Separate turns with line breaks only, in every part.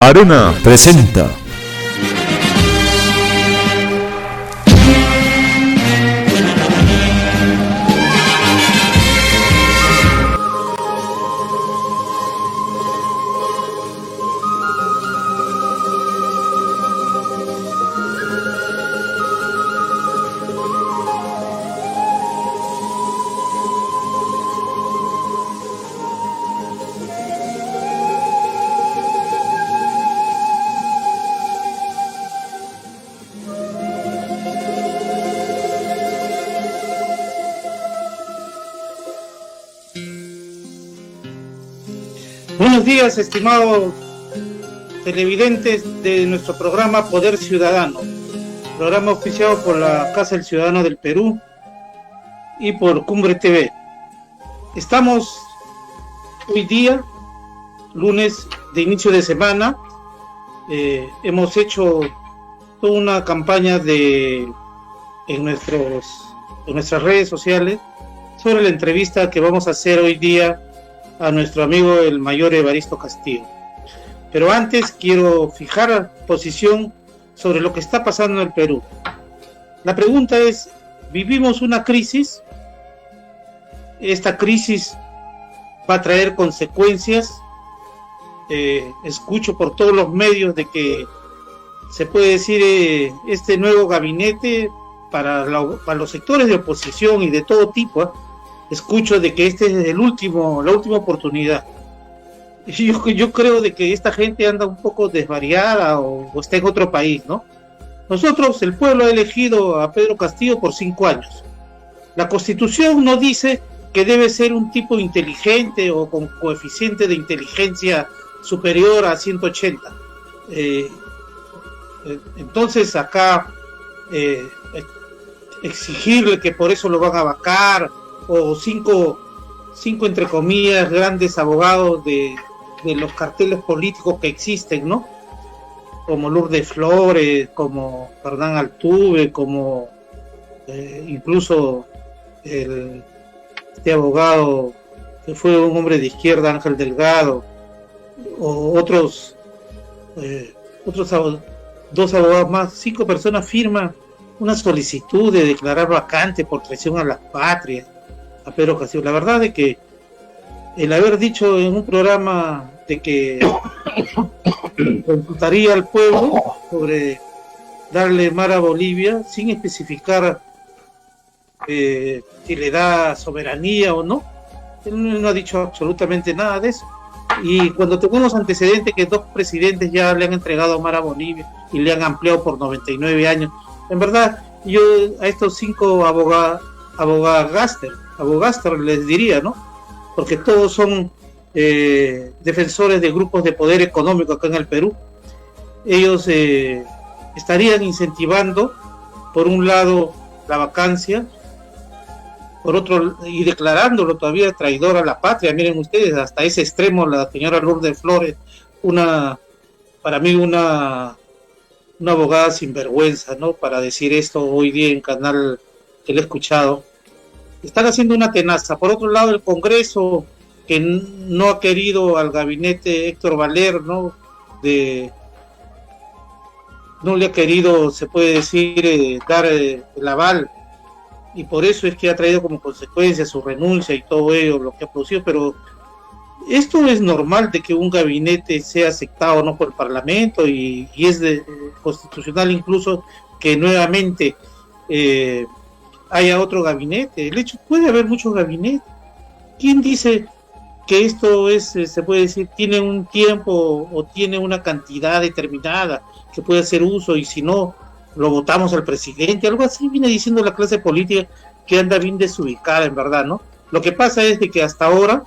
Arena presenta.
Buenos días, estimados televidentes de nuestro programa Poder Ciudadano, programa oficiado por la Casa del Ciudadano del Perú y por Cumbre TV. Estamos hoy día, lunes de inicio de semana. Hemos hecho toda una campaña en nuestras redes sociales sobre la entrevista que vamos a hacer hoy día a nuestro amigo el mayor Evaristo Castillo. Pero antes quiero fijar posición sobre lo que está pasando en el Perú. La pregunta es, ¿vivimos una crisis? ¿Esta crisis va a traer consecuencias? Escucho por todos los medios de que se puede decir este nuevo gabinete para los sectores de oposición y de todo tipo, escucho de que este es la última oportunidad. Yo creo de que esta gente anda un poco desvariada o está en otro país, ¿no? Nosotros, el pueblo ha elegido a Pedro Castillo por 5 años. La Constitución no dice que debe ser un tipo inteligente o con coeficiente de inteligencia superior a 180. Entonces acá exigirle que por eso lo van a vacar, o cinco entre comillas grandes abogados de los carteles políticos que existen, ¿no? Como Lourdes Flores, como Fernán Altuve, como incluso este abogado que fue un hombre de izquierda, Ángel Delgado, o otros dos abogados más. 5 personas firman una solicitud de declarar vacante por traición a la patria a Pedro Castillo. La verdad es que el haber dicho en un programa de que consultaría al pueblo sobre darle mar a Bolivia sin especificar si le da soberanía o no, él no ha dicho absolutamente nada de eso. Y cuando tenemos antecedentes que 2 presidentes ya le han entregado mar a Bolivia y le han ampliado por 99 años, en verdad yo a estos 5 abogaster les diría, ¿no? Porque todos son defensores de grupos de poder económico acá en el Perú. Ellos estarían incentivando, por un lado, la vacancia, por otro, y declarándolo todavía traidor a la patria. Miren ustedes, hasta ese extremo, la señora Lourdes Flores, para mí una abogada sinvergüenza, ¿no? Para decir esto hoy día en canal que le he escuchado. Están haciendo una tenaza. Por otro lado, el Congreso, que no ha querido al gabinete Héctor Valer, ¿no? No le ha querido, se puede decir, dar el aval, y por eso es que ha traído como consecuencia su renuncia y todo ello, lo que ha producido. Pero esto es normal de que un gabinete sea aceptado, ¿no?, por el Parlamento, y es constitucional incluso que nuevamente haya otro gabinete. El hecho, puede haber muchos gabinetes. ¿Quién dice que esto se puede decir, tiene un tiempo o tiene una cantidad determinada que puede hacer uso, y si no, lo votamos al presidente? Algo así viene diciendo la clase política, que anda bien desubicada, en verdad, ¿no? Lo que pasa es de que hasta ahora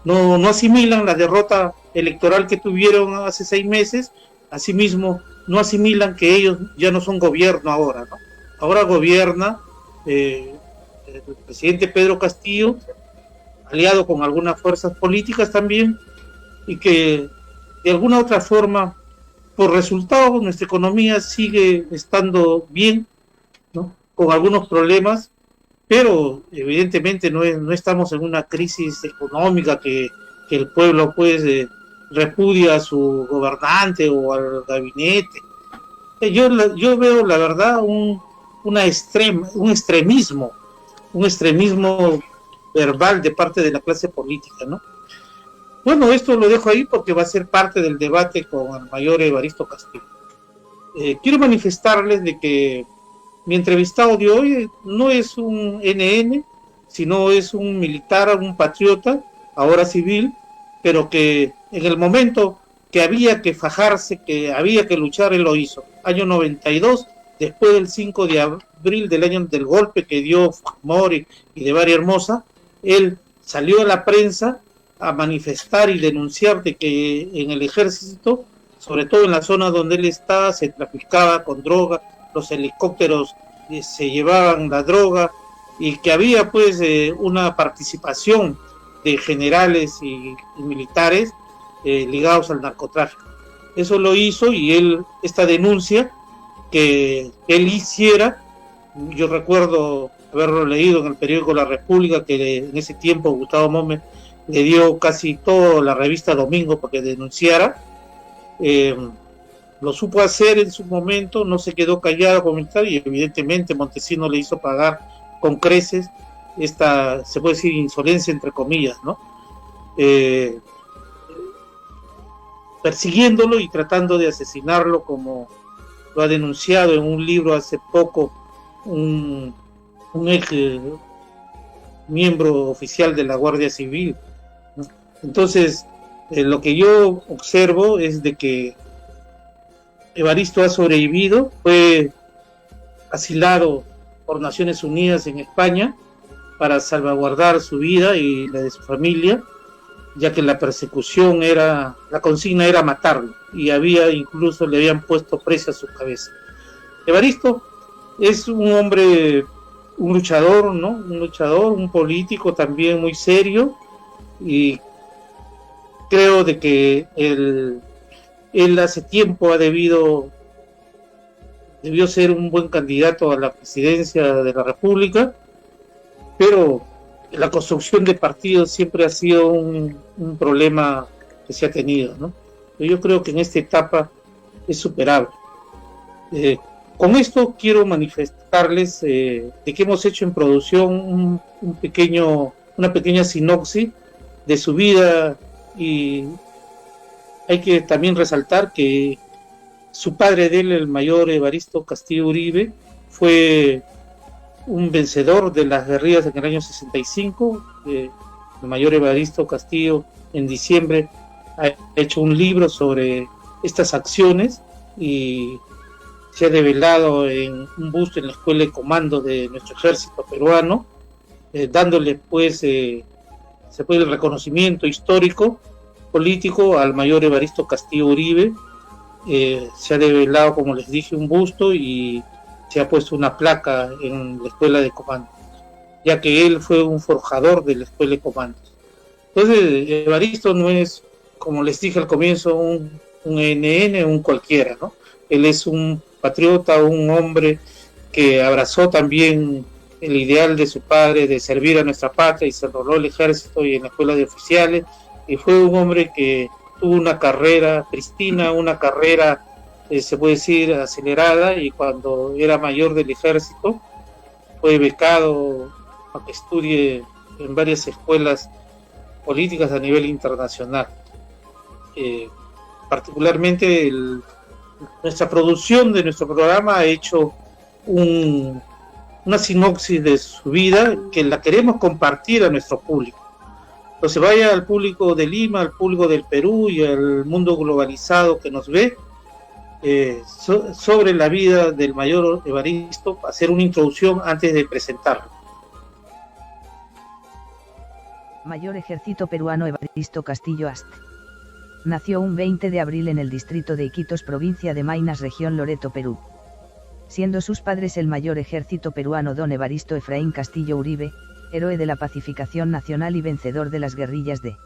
no asimilan la derrota electoral que tuvieron hace 6 meses, asimismo no asimilan que ellos ya no son gobierno ahora, ¿no? Ahora gobierna el presidente Pedro Castillo, aliado con algunas fuerzas políticas también, y que de alguna otra forma, por resultados, nuestra economía sigue estando bien, ¿no?, con algunos problemas, pero evidentemente no estamos en una crisis económica que el pueblo pues repudia a su gobernante o al gabinete. Yo veo, la verdad, un extremismo verbal de parte de la clase política, ¿no? Bueno, esto lo dejo ahí porque va a ser parte del debate con el mayor Evaristo Castillo. Quiero manifestarles de que mi entrevistado de hoy no es un NN, sino es un militar, un patriota, ahora civil, pero que en el momento que había que fajarse, que había que luchar, él lo hizo. Año 92, después del 5 de abril del año del golpe que dio Fujimori y de Varia Hermosa, él salió a la prensa a manifestar y denunciar de que en el ejército, sobre todo en la zona donde él está, se traficaba con droga, los helicópteros se llevaban la droga y que había pues una participación de generales y militares ligados al narcotráfico. Eso lo hizo y él, esta denuncia que él hiciera, yo recuerdo haberlo leído en el periódico La República, que en ese tiempo Gustavo Mómez le dio casi toda la revista Domingo porque denunciara, lo supo hacer en su momento, no se quedó callado a comentar y evidentemente Montesinos le hizo pagar con creces esta, se puede decir, insolencia entre comillas, ¿no? Persiguiéndolo y tratando de asesinarlo, como lo ha denunciado en un libro hace poco un ex miembro oficial de la Guardia Civil, ¿no? Entonces, lo que yo observo es de que Evaristo ha sobrevivido, fue asilado por Naciones Unidas en España para salvaguardar su vida y la de su familia, ya que la persecución era, la consigna era matarlo, y incluso le habían puesto precio a su cabeza. Evaristo es un hombre, un luchador, ¿no? Un luchador, un político también muy serio, y creo de que él hace tiempo debió ser un buen candidato a la presidencia de la República, pero la construcción de partidos siempre ha sido un problema que se ha tenido, ¿no? Yo creo que en esta etapa es superable. Con esto quiero manifestarles de que hemos hecho en producción una pequeña sinopsis de su vida, y hay que también resaltar que su padre de él, el mayor Evaristo Castillo Uribe, fue un vencedor de las guerrillas en el año 65. El mayor Evaristo Castillo en diciembre ha hecho un libro sobre estas acciones y se ha develado en un busto en la Escuela de Comando de nuestro ejército peruano, dándole pues se puede el reconocimiento histórico político al mayor Evaristo Castillo Uribe. Se ha develado, como les dije, un busto y se ha puesto una placa en la Escuela de Comandos, ya que él fue un forjador de la Escuela de Comandos. Entonces, Evaristo no es, como les dije al comienzo, un NN, un cualquiera, ¿no? Él es un patriota, un hombre que abrazó también el ideal de su padre de servir a nuestra patria y se enroló al ejército y en la escuela de oficiales, y fue un hombre que tuvo una carrera pristina, una carrera se puede decir acelerada, y cuando era mayor del ejército fue becado para que estudie en varias escuelas políticas a nivel internacional. Particularmente nuestra producción de nuestro programa ha hecho una sinopsis de su vida que la queremos compartir a nuestro público. Entonces vaya al público de Lima, al público del Perú y al mundo globalizado que nos ve, sobre la vida del mayor Evaristo, hacer una introducción antes de presentarlo.
Mayor Ejército Peruano Evaristo Castillo Ast. Nació un 20 de abril en el distrito de Iquitos, provincia de Maynas, región Loreto, Perú. Siendo sus padres el Mayor Ejército Peruano don Evaristo Efraín Castillo Uribe, héroe de la pacificación nacional y vencedor de las guerrillas de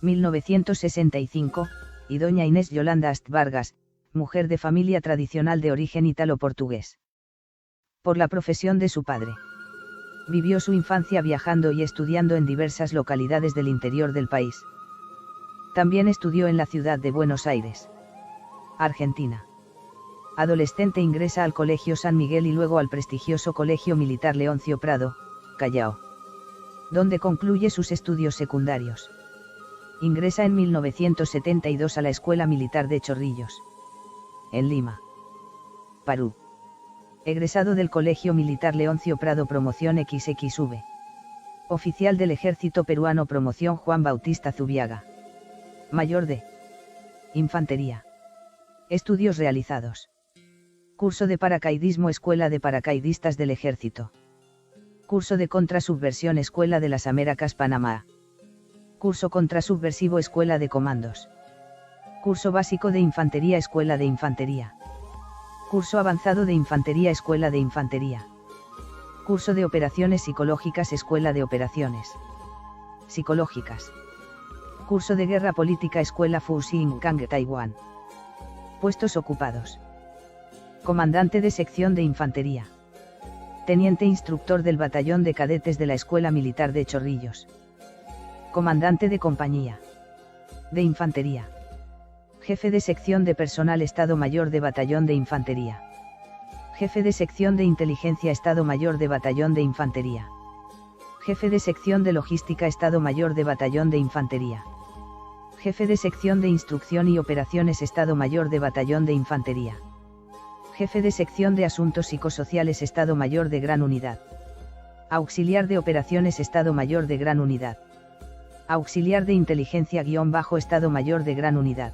1965, y doña Inés Yolanda Ast Vargas, mujer de familia tradicional de origen ítalo-portugués. Por la profesión de su padre, vivió su infancia viajando y estudiando en diversas localidades del interior del país. También estudió en la ciudad de Buenos Aires, Argentina. Adolescente ingresa al Colegio San Miguel y luego al prestigioso Colegio Militar Leoncio Prado, Callao, donde concluye sus estudios secundarios. Ingresa en 1972 a la Escuela Militar de Chorrillos, en Lima, Perú. Egresado del Colegio Militar Leoncio Prado promoción XXV. Oficial del Ejército Peruano promoción Juan Bautista Zubiaga. Mayor de Infantería. Estudios realizados. Curso de paracaidismo Escuela de Paracaidistas del Ejército. Curso de contrasubversión Escuela de las Américas Panamá. Curso contrasubversivo Escuela de Comandos. Curso básico de Infantería Escuela de Infantería. Curso avanzado de Infantería Escuela de Infantería. Curso de Operaciones Psicológicas Escuela de Operaciones Psicológicas. Curso de Guerra Política Escuela Fuxing Kang Taiwán. Puestos ocupados. Comandante de Sección de Infantería. Teniente instructor del Batallón de Cadetes de la Escuela Militar de Chorrillos. Comandante de Compañía de Infantería. Jefe de Sección de Personal Estado Mayor de Batallón de Infantería. Jefe de Sección de Inteligencia Estado Mayor de Batallón de Infantería. Jefe de Sección de Logística Estado Mayor de Batallón de Infantería. Jefe de Sección de Instrucción y Operaciones Estado Mayor de Batallón de Infantería. Jefe de Sección de Asuntos Psicosociales Estado Mayor de Gran Unidad. Auxiliar de Operaciones Estado Mayor de Gran Unidad. Auxiliar de Inteligencia-Estado Mayor de Gran Unidad.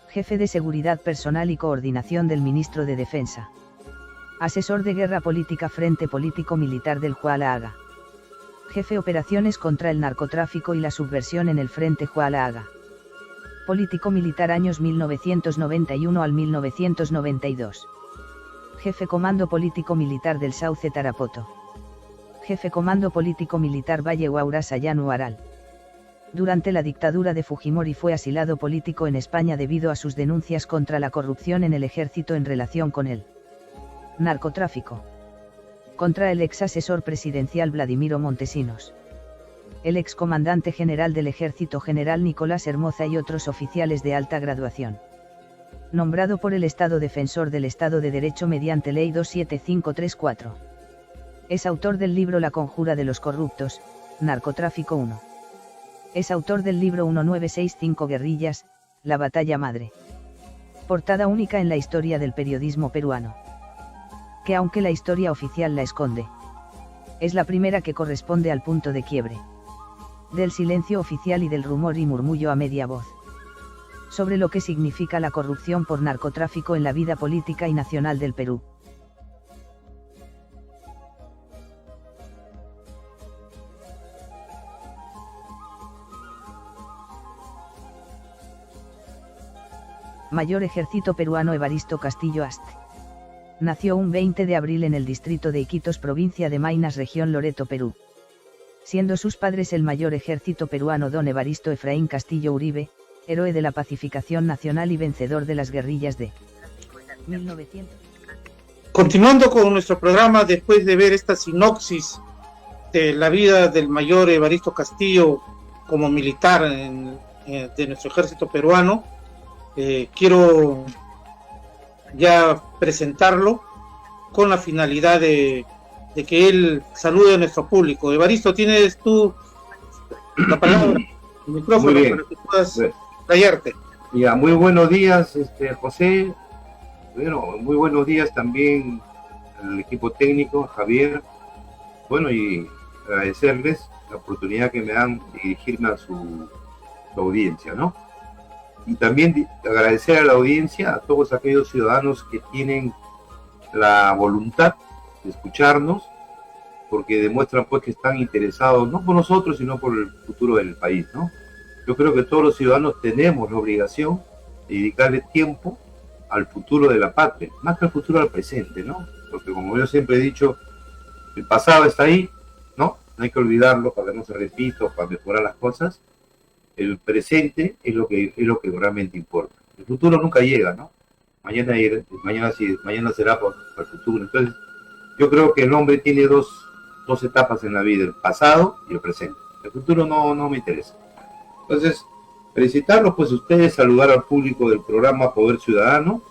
Jefe de Seguridad Personal y Coordinación del Ministro de Defensa. Asesor de Guerra Política Frente Político Militar del Huala-Aga. Jefe Operaciones contra el Narcotráfico y la Subversión en el Frente Huala-Aga. Político Militar años 1991 al 1992. Jefe Comando Político Militar del Sauce Tarapoto. Jefe Comando Político Militar Valle Huaura Sayanu Aral. Durante la dictadura de Fujimori fue asilado político en España debido a sus denuncias contra la corrupción en el ejército en relación con el narcotráfico. Contra el ex asesor presidencial Vladimiro Montesinos. El ex comandante general del ejército general Nicolás Hermoza y otros oficiales de alta graduación. Nombrado por el Estado defensor del Estado de Derecho mediante Ley 27534. Es autor del libro La conjura de los corruptos, Narcotráfico 1. Es autor del libro 1965 Guerrillas, La batalla madre. Portada única en la historia del periodismo peruano. Que aunque la historia oficial la esconde, es la primera que corresponde al punto de quiebre del silencio oficial y del rumor y murmullo a media voz sobre lo que significa la corrupción por narcotráfico en la vida política y nacional del Perú. Mayor Ejército Peruano Evaristo Castillo Ast. Nació un 20 de abril en el distrito de Iquitos, provincia de Maynas, región Loreto, Perú. Siendo sus padres el Mayor Ejército Peruano don Evaristo Efraín Castillo Uribe, héroe de la pacificación nacional y vencedor de las guerrillas de 1900.
Continuando con nuestro programa, después de ver esta sinopsis de la vida del Mayor Evaristo Castillo como militar de nuestro ejército peruano, quiero ya presentarlo con la finalidad de que él salude a nuestro público. Evaristo, tienes tú la palabra, el micrófono, para que puedas trayarte.
Ya, muy buenos días, José. Bueno, muy buenos días también al equipo técnico, Javier. Bueno, y agradecerles la oportunidad que me dan de dirigirme a su audiencia, ¿no? Y también agradecer a la audiencia, a todos aquellos ciudadanos que tienen la voluntad de escucharnos, porque demuestran pues que están interesados no por nosotros, sino por el futuro del país, ¿no? Yo creo que todos los ciudadanos tenemos la obligación de dedicarle tiempo al futuro de la patria, más que al futuro al presente, ¿no? Porque como yo siempre he dicho, el pasado está ahí, ¿no? No hay que olvidarlo para que no se repita, para mejorar las cosas. El presente es lo que realmente importa. El futuro nunca llega, ¿no? Mañana será para el futuro. Entonces, yo creo que el hombre tiene dos etapas en la vida, el pasado y el presente. El futuro no me interesa. Entonces, Felicitarlos pues ustedes, saludar al público del programa Poder Ciudadano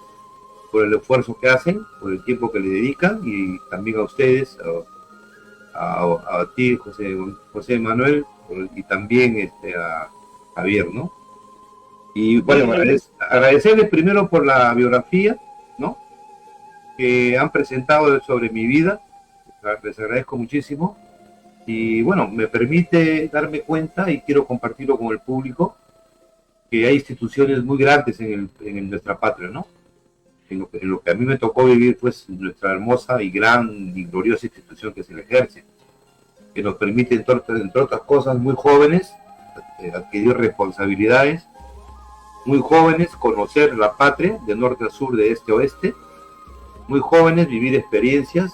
por el esfuerzo que hacen, por el tiempo que le dedican, y también a ustedes, a ti, José Manuel, y también a Javier, ¿no? Y bueno, agradecerles primero por la biografía, ¿no?, que han presentado sobre mi vida. Les agradezco muchísimo. Y bueno, me permite darme cuenta, y quiero compartirlo con el público, que hay instituciones muy grandes en nuestra patria, ¿no? En lo que a mí me tocó vivir, pues, nuestra hermosa y gran y gloriosa institución que es el Ejército, que nos permite, entre otras cosas, muy jóvenes, adquirir responsabilidades, muy jóvenes conocer la patria, de norte a sur, de este a oeste, muy jóvenes vivir experiencias,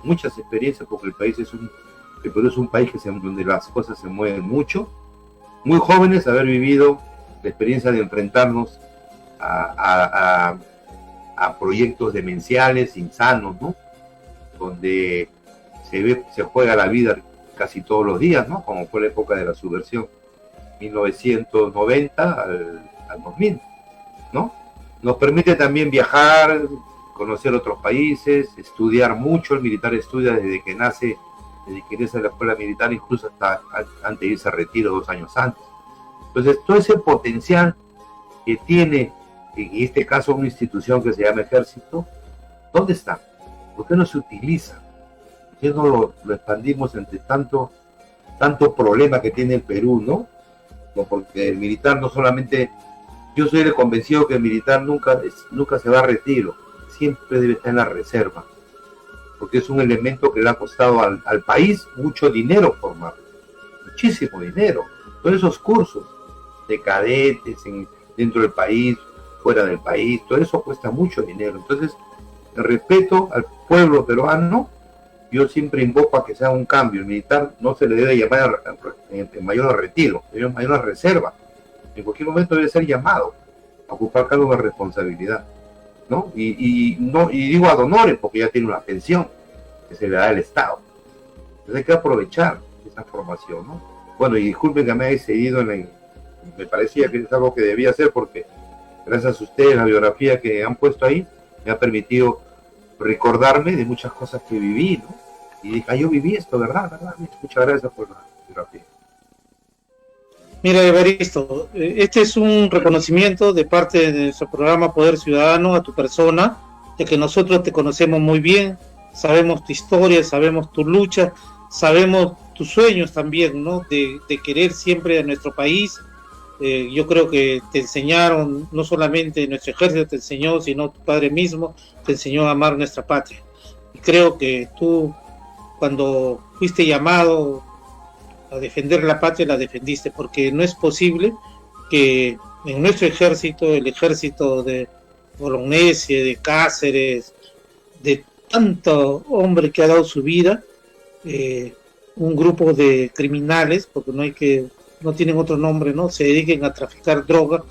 muchas experiencias, porque el Perú es un país donde las cosas se mueven mucho, muy jóvenes haber vivido la experiencia de enfrentarnos a proyectos demenciales, insanos, ¿no?, donde se juega la vida casi todos los días, ¿no?, como fue la época de la subversión, 1990 al 2000, ¿no? Nos permite también viajar, conocer otros países, estudiar mucho. El militar estudia desde que nace, desde que ingresa a la escuela militar, incluso hasta antes de irse a retiro 2 años antes. Entonces, todo ese potencial que tiene, en este caso, una institución que se llama Ejército, ¿dónde está? ¿Por qué no se utiliza? ¿Por qué no lo expandimos entre tanto problema que tiene el Perú, ¿no? No, porque el militar no solamente... Yo soy convencido que el militar nunca se va a retiro, siempre debe estar en la reserva, porque es un elemento que le ha costado al país mucho dinero formar, muchísimo dinero. Todos esos cursos de cadetes dentro del país, fuera del país, todo eso cuesta mucho dinero. Entonces, el respeto al pueblo peruano, yo siempre invoco a que sea un cambio. El militar no se le debe llamar en mayor retiro, en mayor reserva. En cualquier momento debe ser llamado a ocupar cargos de responsabilidad, ¿no? Y digo ad honorem, porque ya tiene una pensión que se le da al Estado. Entonces hay que aprovechar esa formación, ¿no? Bueno, y disculpen que me haya seguido me parecía que es algo que debía hacer, porque gracias a ustedes, la biografía que han puesto ahí me ha permitido recordarme de muchas cosas que viví, ¿no? Y dije, yo viví esto, ¿verdad? Muchas gracias por la biografía.
Mira, Evaristo, este es un reconocimiento de parte de nuestro programa Poder Ciudadano a tu persona, de que nosotros te conocemos muy bien, sabemos tu historia, sabemos tu lucha, sabemos tus sueños también, ¿no?, de querer siempre a nuestro país. Yo creo que te enseñaron, no solamente nuestro ejército te enseñó, sino tu padre mismo te enseñó a amar nuestra patria. Y creo que tú, cuando fuiste llamado a defender la patria, la defendiste, porque no es posible que en nuestro ejército, el ejército de Bolognesi, de Cáceres, de tanto hombre que ha dado su vida, un grupo de criminales, porque no tienen otro nombre, ¿no?, se dediquen a traficar droga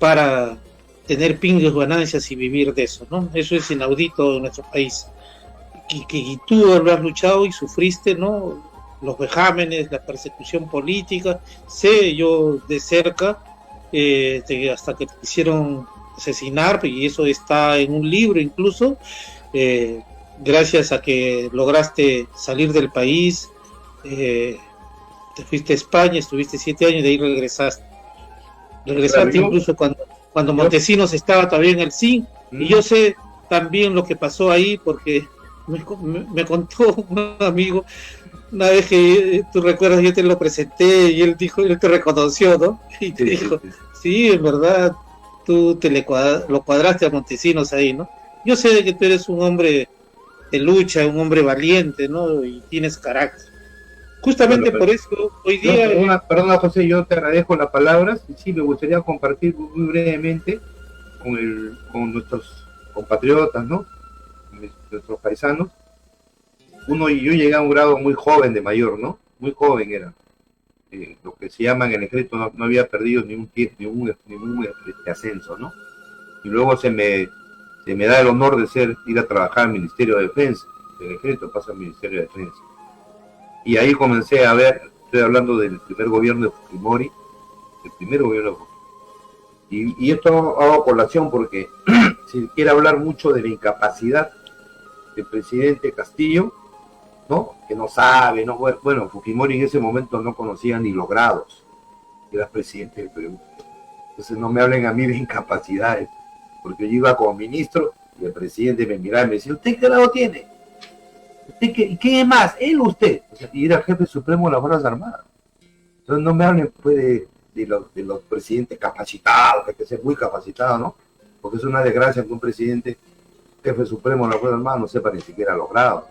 para tener pingues, ganancias y vivir de eso, ¿no? Eso es inaudito en nuestro país. Y tú lo has luchado y sufriste, ¿no?, los vejámenes, la persecución política. Sé yo de cerca, hasta que te quisieron asesinar, y eso está en un libro incluso, gracias a que lograste salir del país, te fuiste a España, estuviste 7 años y de ahí regresaste incluso cuando Montesinos estaba todavía en el CIN, y yo sé también lo que pasó ahí, porque me contó un amigo una vez que, tú recuerdas, yo te lo presenté y él te reconoció, ¿no? Y te dijo, sí, en verdad, tú lo cuadraste a Montesinos ahí, ¿no? Yo sé de que tú eres un hombre de lucha, un hombre valiente, ¿no? Y tienes carácter. Justamente por eso, hoy día...
Perdona, José, yo te agradezco las palabras, y sí, me gustaría compartir muy brevemente con nuestros compatriotas, ¿no?, nuestros paisanos. Yo llegué a un grado muy joven de mayor, ¿no? Muy joven era. Lo que se llama en el ejército no había perdido ningún ascenso, ¿no? Y luego se me da el honor de ir a trabajar al Ministerio de Defensa. Del ejército pasa al Ministerio de Defensa. Y ahí comencé a ver, estoy hablando del primer gobierno de Fujimori, Y esto hago colación porque si quiere hablar mucho de la incapacidad del presidente Castillo, ¿no? Que no sabe, ¿no? Bueno, Fujimori en ese momento no conocía ni los grados, era presidente del Perú. Entonces no me hablen a mí de incapacidades, porque yo iba como ministro y el presidente me miraba y me decía, ¿usted qué grado tiene? ¿Usted qué más? ¿Él o usted? O sea, y era el jefe supremo de las Fuerzas Armadas. Entonces no me hablen pues de los presidentes capacitados, que hay que ser muy capacitado, ¿no? Porque es una desgracia que un presidente, jefe supremo de la Fuerza Armada, no sepa ni siquiera los grados.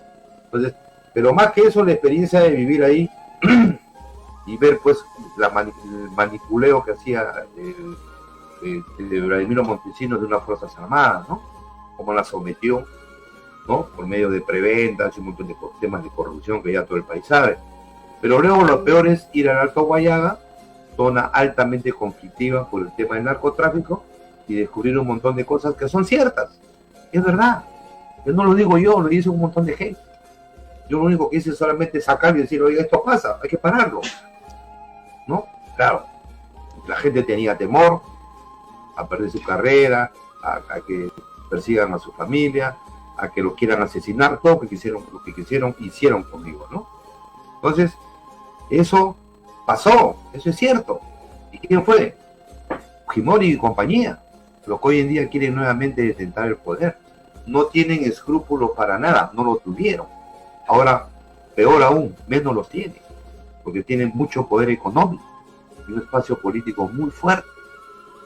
Entonces, pero más que eso, la experiencia de vivir ahí y ver pues el manipuleo que hacía de Vladimiro Montesinos de unas Fuerzas Armadas, ¿no? Cómo la sometió, ¿no? Por medio de preventas y un montón de temas de corrupción que ya todo el país sabe. Pero luego lo peor es ir al Alto Guayaga, zona altamente conflictiva por el tema del narcotráfico, y descubrir un montón de cosas que son ciertas. Es verdad. Yo no lo digo yo, lo dice un montón de gente. Yo lo único que hice es solamente sacar y decir, oiga, esto pasa, hay que pararlo, ¿no? Claro, la gente tenía temor a perder su carrera, a que persigan a su familia, a que lo quieran asesinar, todo lo que hicieron conmigo, ¿no? Entonces, eso pasó, eso es cierto. ¿Y quién fue? Fujimori y compañía, los que hoy en día quieren nuevamente detentar el poder. No tienen escrúpulos para nada, no lo tuvieron. Ahora, peor aún, menos los tienen, porque tienen mucho poder económico y un espacio político muy fuerte.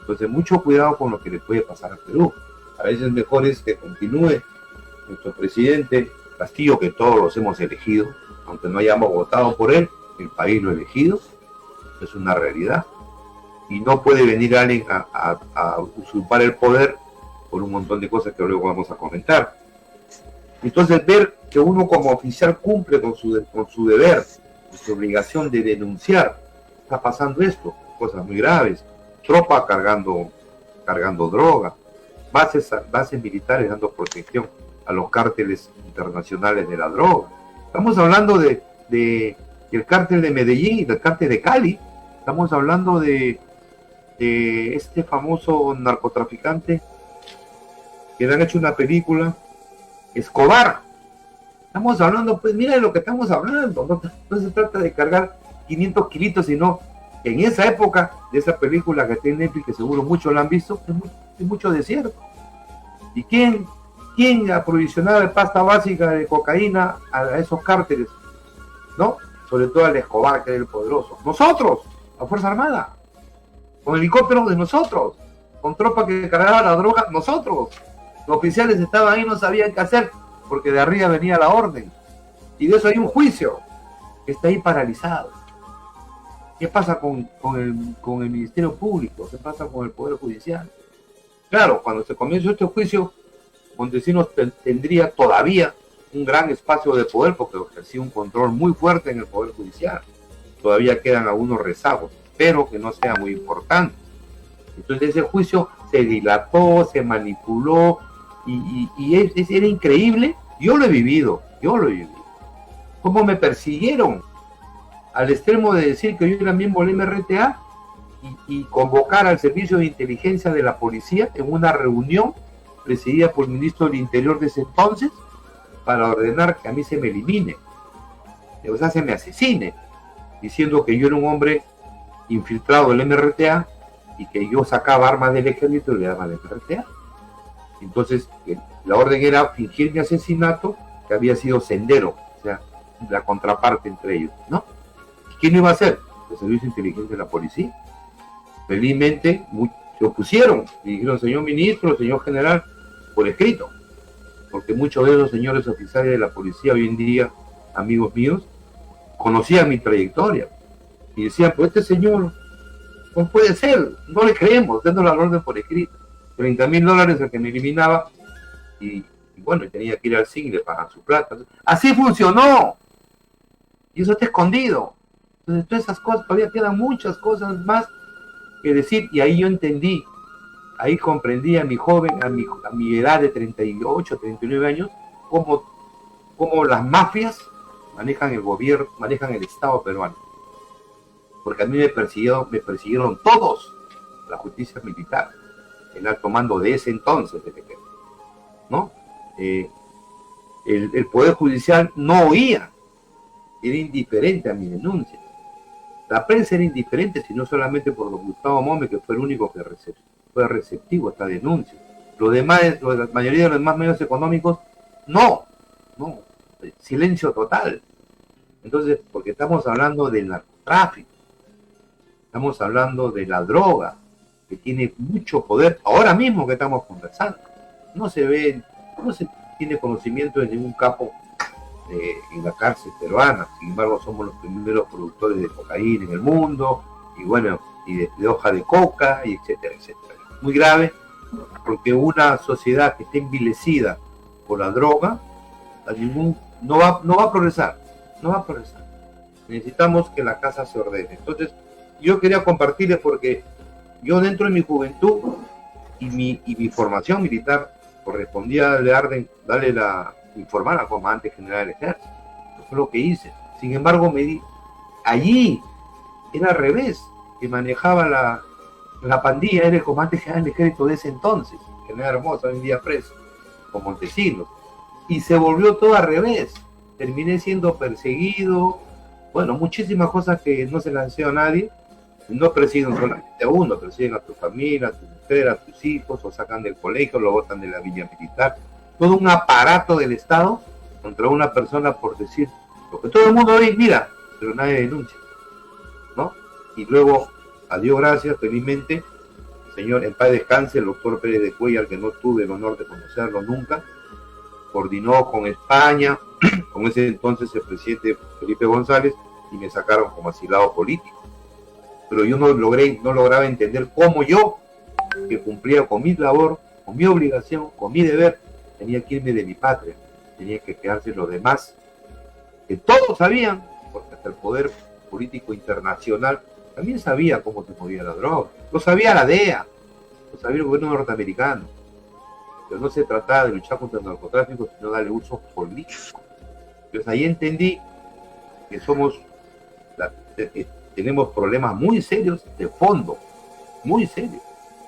Entonces, mucho cuidado con lo que le puede pasar a Perú. A veces mejor es que continúe nuestro presidente Castillo, que todos los hemos elegido, aunque no hayamos votado por él, el país lo ha elegido, es una realidad. Y no puede venir alguien a usurpar el poder por un montón de cosas que luego vamos a comentar. Entonces, ver que uno como oficial cumple con su deber, con su obligación de denunciar, está pasando esto, cosas muy graves, tropa cargando droga, bases militares dando protección a los cárteles internacionales de la droga. Estamos hablando del cártel de Medellín y del cártel de Cali. Estamos hablando de este famoso narcotraficante que le han hecho una película, Escobar. Estamos hablando, pues mira de lo que estamos hablando, no se trata de cargar 500 kilitos, sino en esa época de esa película que tiene Netflix, que seguro muchos la han visto, es mucho desierto. ¿Y quién aprovisionaba de pasta básica de cocaína a esos cárteles? ¿No? Sobre todo al Escobar, que era el poderoso. Nosotros, la Fuerza Armada, con helicópteros de nosotros, con tropa que cargaba la droga, nosotros. Los oficiales estaban ahí, no sabían qué hacer, porque de arriba venía la orden. Y de eso hay un juicio que está ahí paralizado. ¿Qué pasa con el Ministerio Público? ¿Qué pasa con el Poder Judicial? Claro, cuando se comienza este juicio, Montesinos tendría todavía un gran espacio de poder, porque ejercía un control muy fuerte en el Poder Judicial. Todavía quedan algunos rezagos, pero que no sea muy importante. Entonces ese juicio se dilató, se manipuló, y era increíble. Yo lo he vivido. Cómo me persiguieron al extremo de decir que yo era miembro del MRTA y convocar al servicio de inteligencia de la policía en una reunión presidida por el ministro del Interior de ese entonces para ordenar que a mí se me elimine, o sea, se me asesine, diciendo que yo era un hombre infiltrado del MRTA y que yo sacaba armas del ejército y le daba al MRTA. Entonces, la orden era fingir mi asesinato, que había sido Sendero, o sea, la contraparte entre ellos, ¿no? ¿Quién iba a hacer? El servicio de inteligencia de la policía. Felizmente, se opusieron y dijeron, señor ministro, señor general, por escrito, porque muchos de esos señores oficiales de la policía hoy en día, amigos míos, conocían mi trayectoria y decían, pues este señor no puede ser, no le creemos, dando la orden por escrito. $30,000 el que me eliminaba y bueno, tenía que ir al SIG y le pagan su plata. Así funcionó y eso está escondido. Entonces todas esas cosas, todavía quedan muchas cosas más que decir, y ahí yo entendí, ahí comprendí a mi joven, a mi edad de 38, 39 años, cómo las mafias manejan el gobierno, manejan el Estado peruano. Porque a mí me persiguieron todos la justicia militar, el alto mando de ese entonces del ejército, ¿no? El Poder Judicial no oía, era indiferente a mi denuncia. La prensa era indiferente, sino solamente por don Gustavo Mome, que fue el único que fue receptivo a esta denuncia. Los demás, la mayoría de los demás medios económicos, no, silencio total. Entonces, porque estamos hablando del narcotráfico, estamos hablando de la droga, que tiene mucho poder, ahora mismo que estamos conversando. No se tiene conocimiento de ningún capo en la cárcel peruana. Sin embargo, somos los primeros productores de cocaína en el mundo, y bueno, y de hoja de coca, y etcétera, etcétera. Muy grave, porque una sociedad que esté envilecida por la droga, no va a progresar. Necesitamos que la casa se ordene. Entonces, yo quería compartirles, porque yo dentro de mi juventud y mi formación militar correspondía informar al comandante general del ejército. Eso fue lo que hice. Sin embargo, allí era al revés, que manejaba la pandilla, era el comandante general del ejército de ese entonces, general Hermosa, hoy en día preso, con Montesinos, y se volvió todo al revés. Terminé siendo perseguido, bueno, muchísimas cosas que no se las deseo a nadie. No persiguen solamente a uno, persiguen a tu familia, a tu mujer, a tus hijos, o sacan del colegio, lo botan de la villa militar. Todo un aparato del Estado contra una persona por decir lo que todo el mundo ve, mira, pero nadie denuncia, ¿no? Y luego, a Dios gracias, felizmente, señor, en paz descanse, el doctor Pérez de Cuellar, que no tuve el honor de conocerlo nunca, coordinó con España, con ese entonces el presidente Felipe González, y me sacaron como asilado político. Pero yo no lograba entender cómo yo, que cumplía con mi labor, con mi obligación, con mi deber, tenía que irme de mi patria, tenía que quedarse los demás, que todos sabían, porque hasta el poder político internacional también sabía cómo se movía la droga, lo sabía la DEA, lo sabía el gobierno norteamericano, pero no se trataba de luchar contra el narcotráfico, sino darle uso político. Entonces ahí entendí que tenemos problemas muy serios de fondo, muy serios,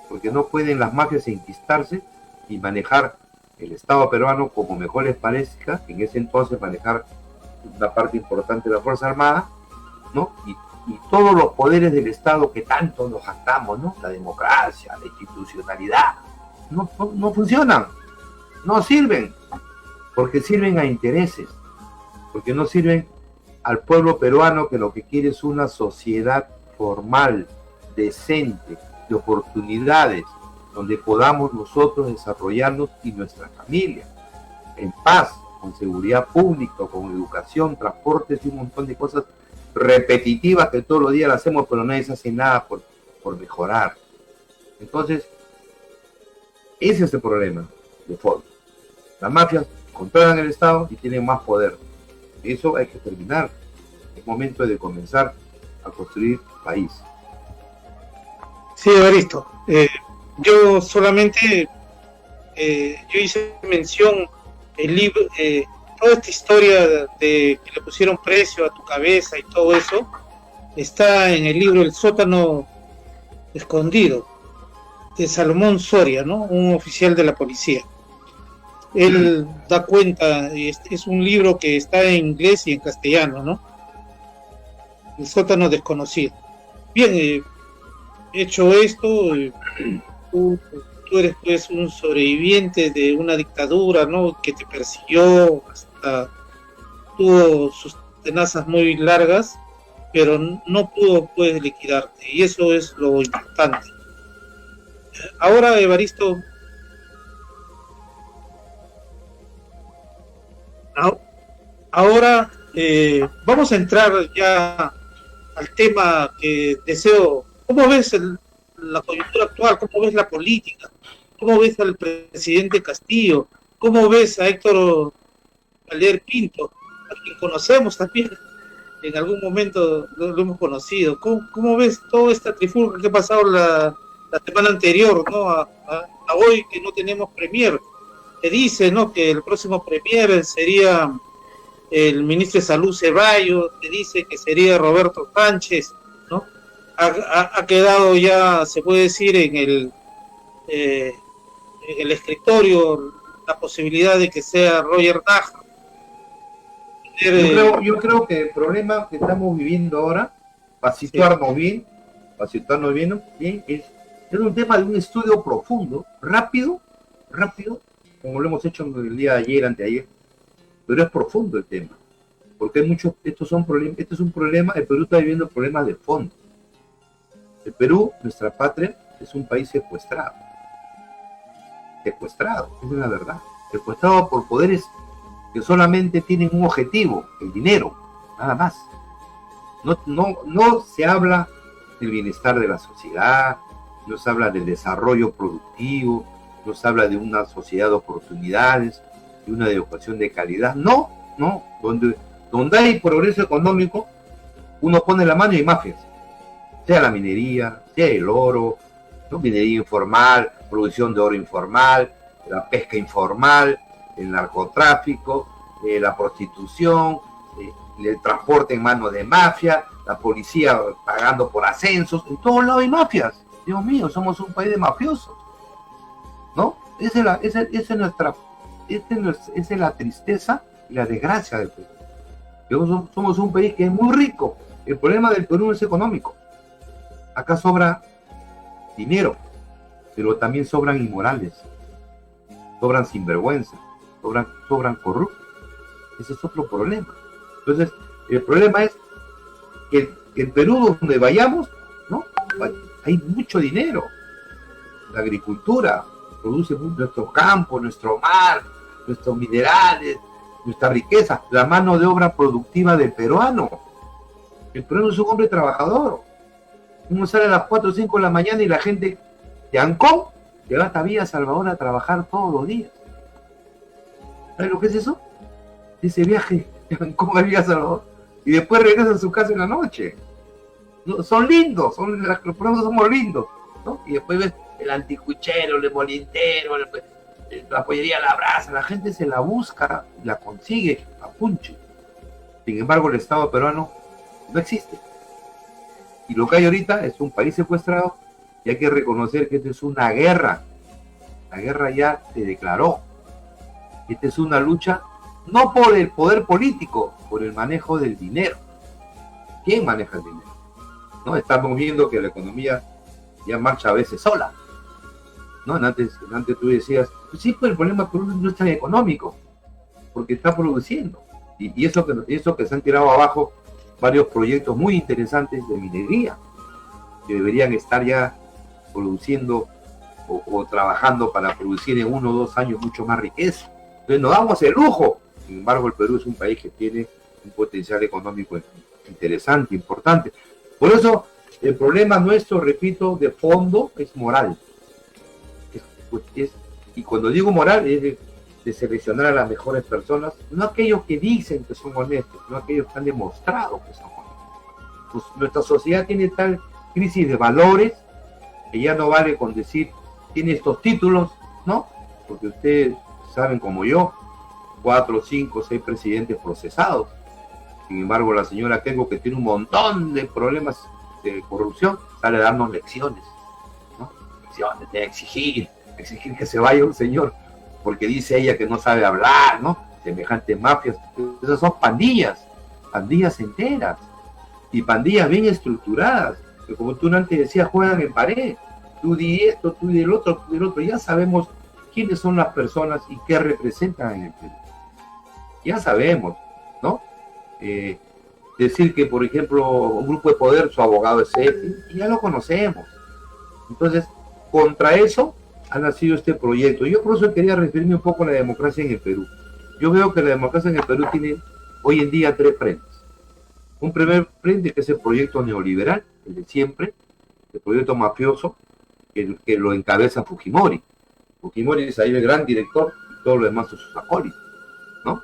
porque no pueden las mafias enquistarse y manejar el Estado peruano como mejor les parezca, en ese entonces manejar una parte importante de la Fuerza Armada, ¿no? Y todos los poderes del Estado que tanto nos jactamos, ¿no? La democracia, la institucionalidad, no funcionan, no sirven, porque sirven a intereses, porque no sirven al pueblo peruano, que lo que quiere es una sociedad formal, decente, de oportunidades, donde podamos nosotros desarrollarnos y nuestra familia, en paz, con seguridad pública, con educación, transportes y un montón de cosas repetitivas que todos los días las hacemos, pero nadie se hace nada por mejorar. Entonces, ese es el problema de fondo. Las mafias controlan el Estado y tienen más poder. Eso hay que terminar. Es momento de comenzar a construir país.
Sí, Evaristo. Yo solamente yo hice mención el libro, toda esta historia de que le pusieron precio a tu cabeza y todo eso está en el libro El sótano escondido de Salomón Soria, ¿no? Un oficial de la policía. Él da cuenta, es un libro que está en inglés y en castellano, ¿no? El sótano desconocido. Bien, hecho esto, tú eres pues un sobreviviente de una dictadura, ¿no? Que te persiguió, hasta tuvo sus tenazas muy largas, pero no pudo pues liquidarte, y eso es lo importante. Ahora, Evaristo, vamos a entrar ya al tema que deseo. ¿Cómo ves la coyuntura actual? ¿Cómo ves la política? ¿Cómo ves al presidente Castillo? ¿Cómo ves a Héctor Valer Pinto, a quien conocemos también? En algún momento lo hemos conocido. ¿Cómo ves toda esta trifulca que ha pasado la semana anterior, ¿no? A hoy, que no tenemos premier? Se dice, ¿no?, que el próximo premier sería el ministro de Salud Ceballos, se dice que sería Roberto Sánchez, ¿no? ha quedado ya, se puede decir, en el escritorio la posibilidad de que sea Roger Naja.
Yo creo que el problema que estamos viviendo ahora, para
Sí.
situarnos bien, es un tema de un estudio profundo, rápido, como lo hemos hecho el día de ayer, anteayer, pero es profundo el tema, porque hay muchos, este es un problema, el Perú está viviendo problemas de fondo. El Perú, nuestra patria, es un país secuestrado, esa es la verdad, secuestrado por poderes que solamente tienen un objetivo, el dinero, nada más. No se habla del bienestar de la sociedad, no se habla del desarrollo productivo, no se habla de una sociedad de oportunidades, de una educación de calidad. No, donde hay progreso económico, uno pone la mano y hay mafias, sea la minería, sea el oro, ¿no? Minería informal, producción de oro informal, la pesca informal, el narcotráfico, la prostitución, el transporte en manos de mafia, la policía pagando por ascensos, en todos lados hay mafias. Dios mío, somos un país de mafiosos, ¿no? Esa es la tristeza y la desgracia del Perú. Somos un país que es muy rico. El problema del Perú es económico. Acá sobra dinero, pero también sobran inmorales, sobran sinvergüenza, sobran corruptos. Ese es otro problema. Entonces, el problema es que el Perú, donde vayamos, ¿no? Hay mucho dinero. La agricultura produce nuestro campo, nuestro mar, nuestros minerales, nuestra riqueza, la mano de obra productiva del peruano. El peruano es un hombre trabajador. Uno sale a las 4 o 5 de la mañana y la gente de Ancón se va hasta Villa Salvador a trabajar todos los días. ¿Sabes lo que es eso? Ese viaje de Ancón a Villa Salvador y después regresa a su casa en la noche. No, son lindos, los peruanos somos lindos, ¿no? Y después ves el anticuchero, el molintero, la pollería La Brasa, la gente se la busca, la consigue a punche. Sin embargo, el Estado peruano no existe. Y lo que hay ahorita es un país secuestrado y hay que reconocer que esta es una guerra. La guerra ya se declaró. Esta es una lucha no por el poder político, por el manejo del dinero. ¿Quién maneja el dinero? ¿No? Estamos viendo que la economía ya marcha a veces sola. ¿No? Antes tú decías, pues sí, pues el problema no es tan económico, porque está produciendo. Y eso que se han tirado abajo varios proyectos muy interesantes de minería, que deberían estar ya produciendo o trabajando para producir en 1 o 2 años mucho más riqueza. Entonces nos damos el lujo. Sin embargo, el Perú es un país que tiene un potencial económico interesante, importante. Por eso, el problema nuestro, repito, de fondo es moral. Y cuando digo moral, es de seleccionar a las mejores personas, no aquellos que dicen que son honestos, no aquellos que han demostrado que son honestos. Pues nuestra sociedad tiene tal crisis de valores que ya no vale con decir, tiene estos títulos, ¿no? Porque ustedes saben como yo, 4, 5, 6 presidentes procesados. Sin embargo, la señora Kengo, que tiene un montón de problemas de corrupción, sale a darnos lecciones, ¿no? Lecciones de exigir que se vaya un señor, porque dice ella que no sabe hablar, ¿no? Semejantes mafias. Esas son pandillas enteras, y pandillas bien estructuradas, que como tú antes decías, juegan en pared. Tú di esto, tú di el otro, ya sabemos quiénes son las personas y qué representan en el Perú. Ya sabemos, ¿no? Decir que, por ejemplo, un grupo de poder, su abogado es este, y ya lo conocemos. Entonces, contra eso ha nacido este proyecto. Yo por eso quería referirme un poco a la democracia en el Perú. Yo veo que la democracia en el Perú tiene hoy en día 3 frentes. Un primer frente que es el proyecto neoliberal, el de siempre, el proyecto mafioso, que lo encabeza Fujimori. Fujimori es ahí el gran director y todo lo demás son sus acólitos, ¿no?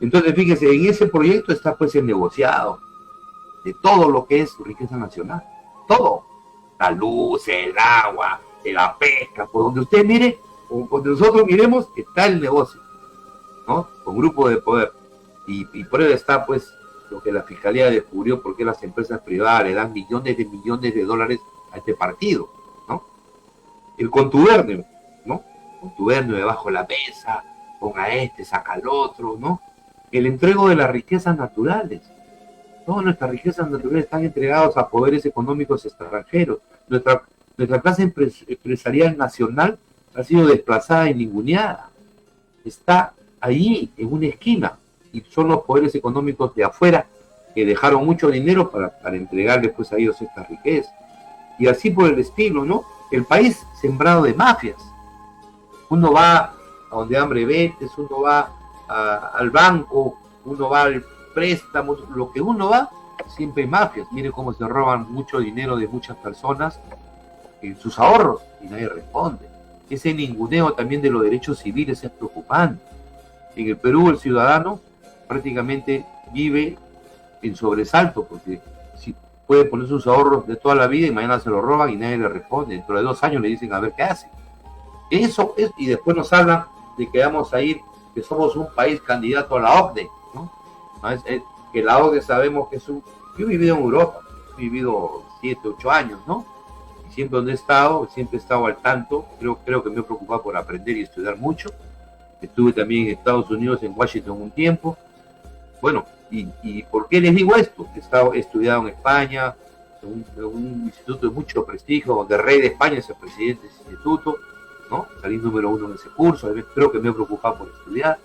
Entonces, fíjese, en ese proyecto está pues el negociado de todo lo que es riqueza nacional. Todo. La luz, el agua, la pesca, por donde usted mire, o donde nosotros miremos, está el negocio, ¿no? Con grupo de poder. Y por eso está pues lo que la fiscalía descubrió, por qué las empresas privadas le dan millones de dólares a este partido, ¿no? El contubernio, ¿no? Contubernio debajo de la mesa, ponga este, saca al otro, ¿no? El entrego de las riquezas naturales. Todas nuestras riquezas naturales están entregadas a poderes económicos extranjeros. Nuestra clase empresarial nacional ha sido desplazada y ninguneada. Está ahí, en una esquina, y son los poderes económicos de afuera que dejaron mucho dinero para entregarles pues a ellos estas riquezas. Y así por el estilo, ¿no? El país sembrado de mafias. Uno va a donde hambre vetes, uno va al banco, uno va al préstamo, lo que uno va, siempre hay mafias. Mire cómo se roban mucho dinero de muchas personas en sus ahorros y nadie responde. Ese ninguneo también de los derechos civiles es preocupante. En el Perú el ciudadano prácticamente vive en sobresalto porque si puede poner sus ahorros de toda la vida y mañana se lo roban y nadie le responde. Dentro de 2 años le dicen a ver qué hace. Eso es, y después nos hablan de que vamos a ir, que somos un país candidato a la OCDE, ¿no? Que la OCDE sabemos que es un... Yo he vivido en Europa, he vivido 7, 8 años, ¿no? Y siempre donde he estado, siempre he estado al tanto, creo que me he preocupado por aprender y estudiar mucho. Estuve también en Estados Unidos, en Washington un tiempo. Bueno, ¿y por qué les digo esto? He estudiado en España, en un instituto de mucho prestigio, donde el rey de España es el presidente de ese instituto, ¿no? Salí número 1 en ese curso, creo que me he preocupado por estudiar.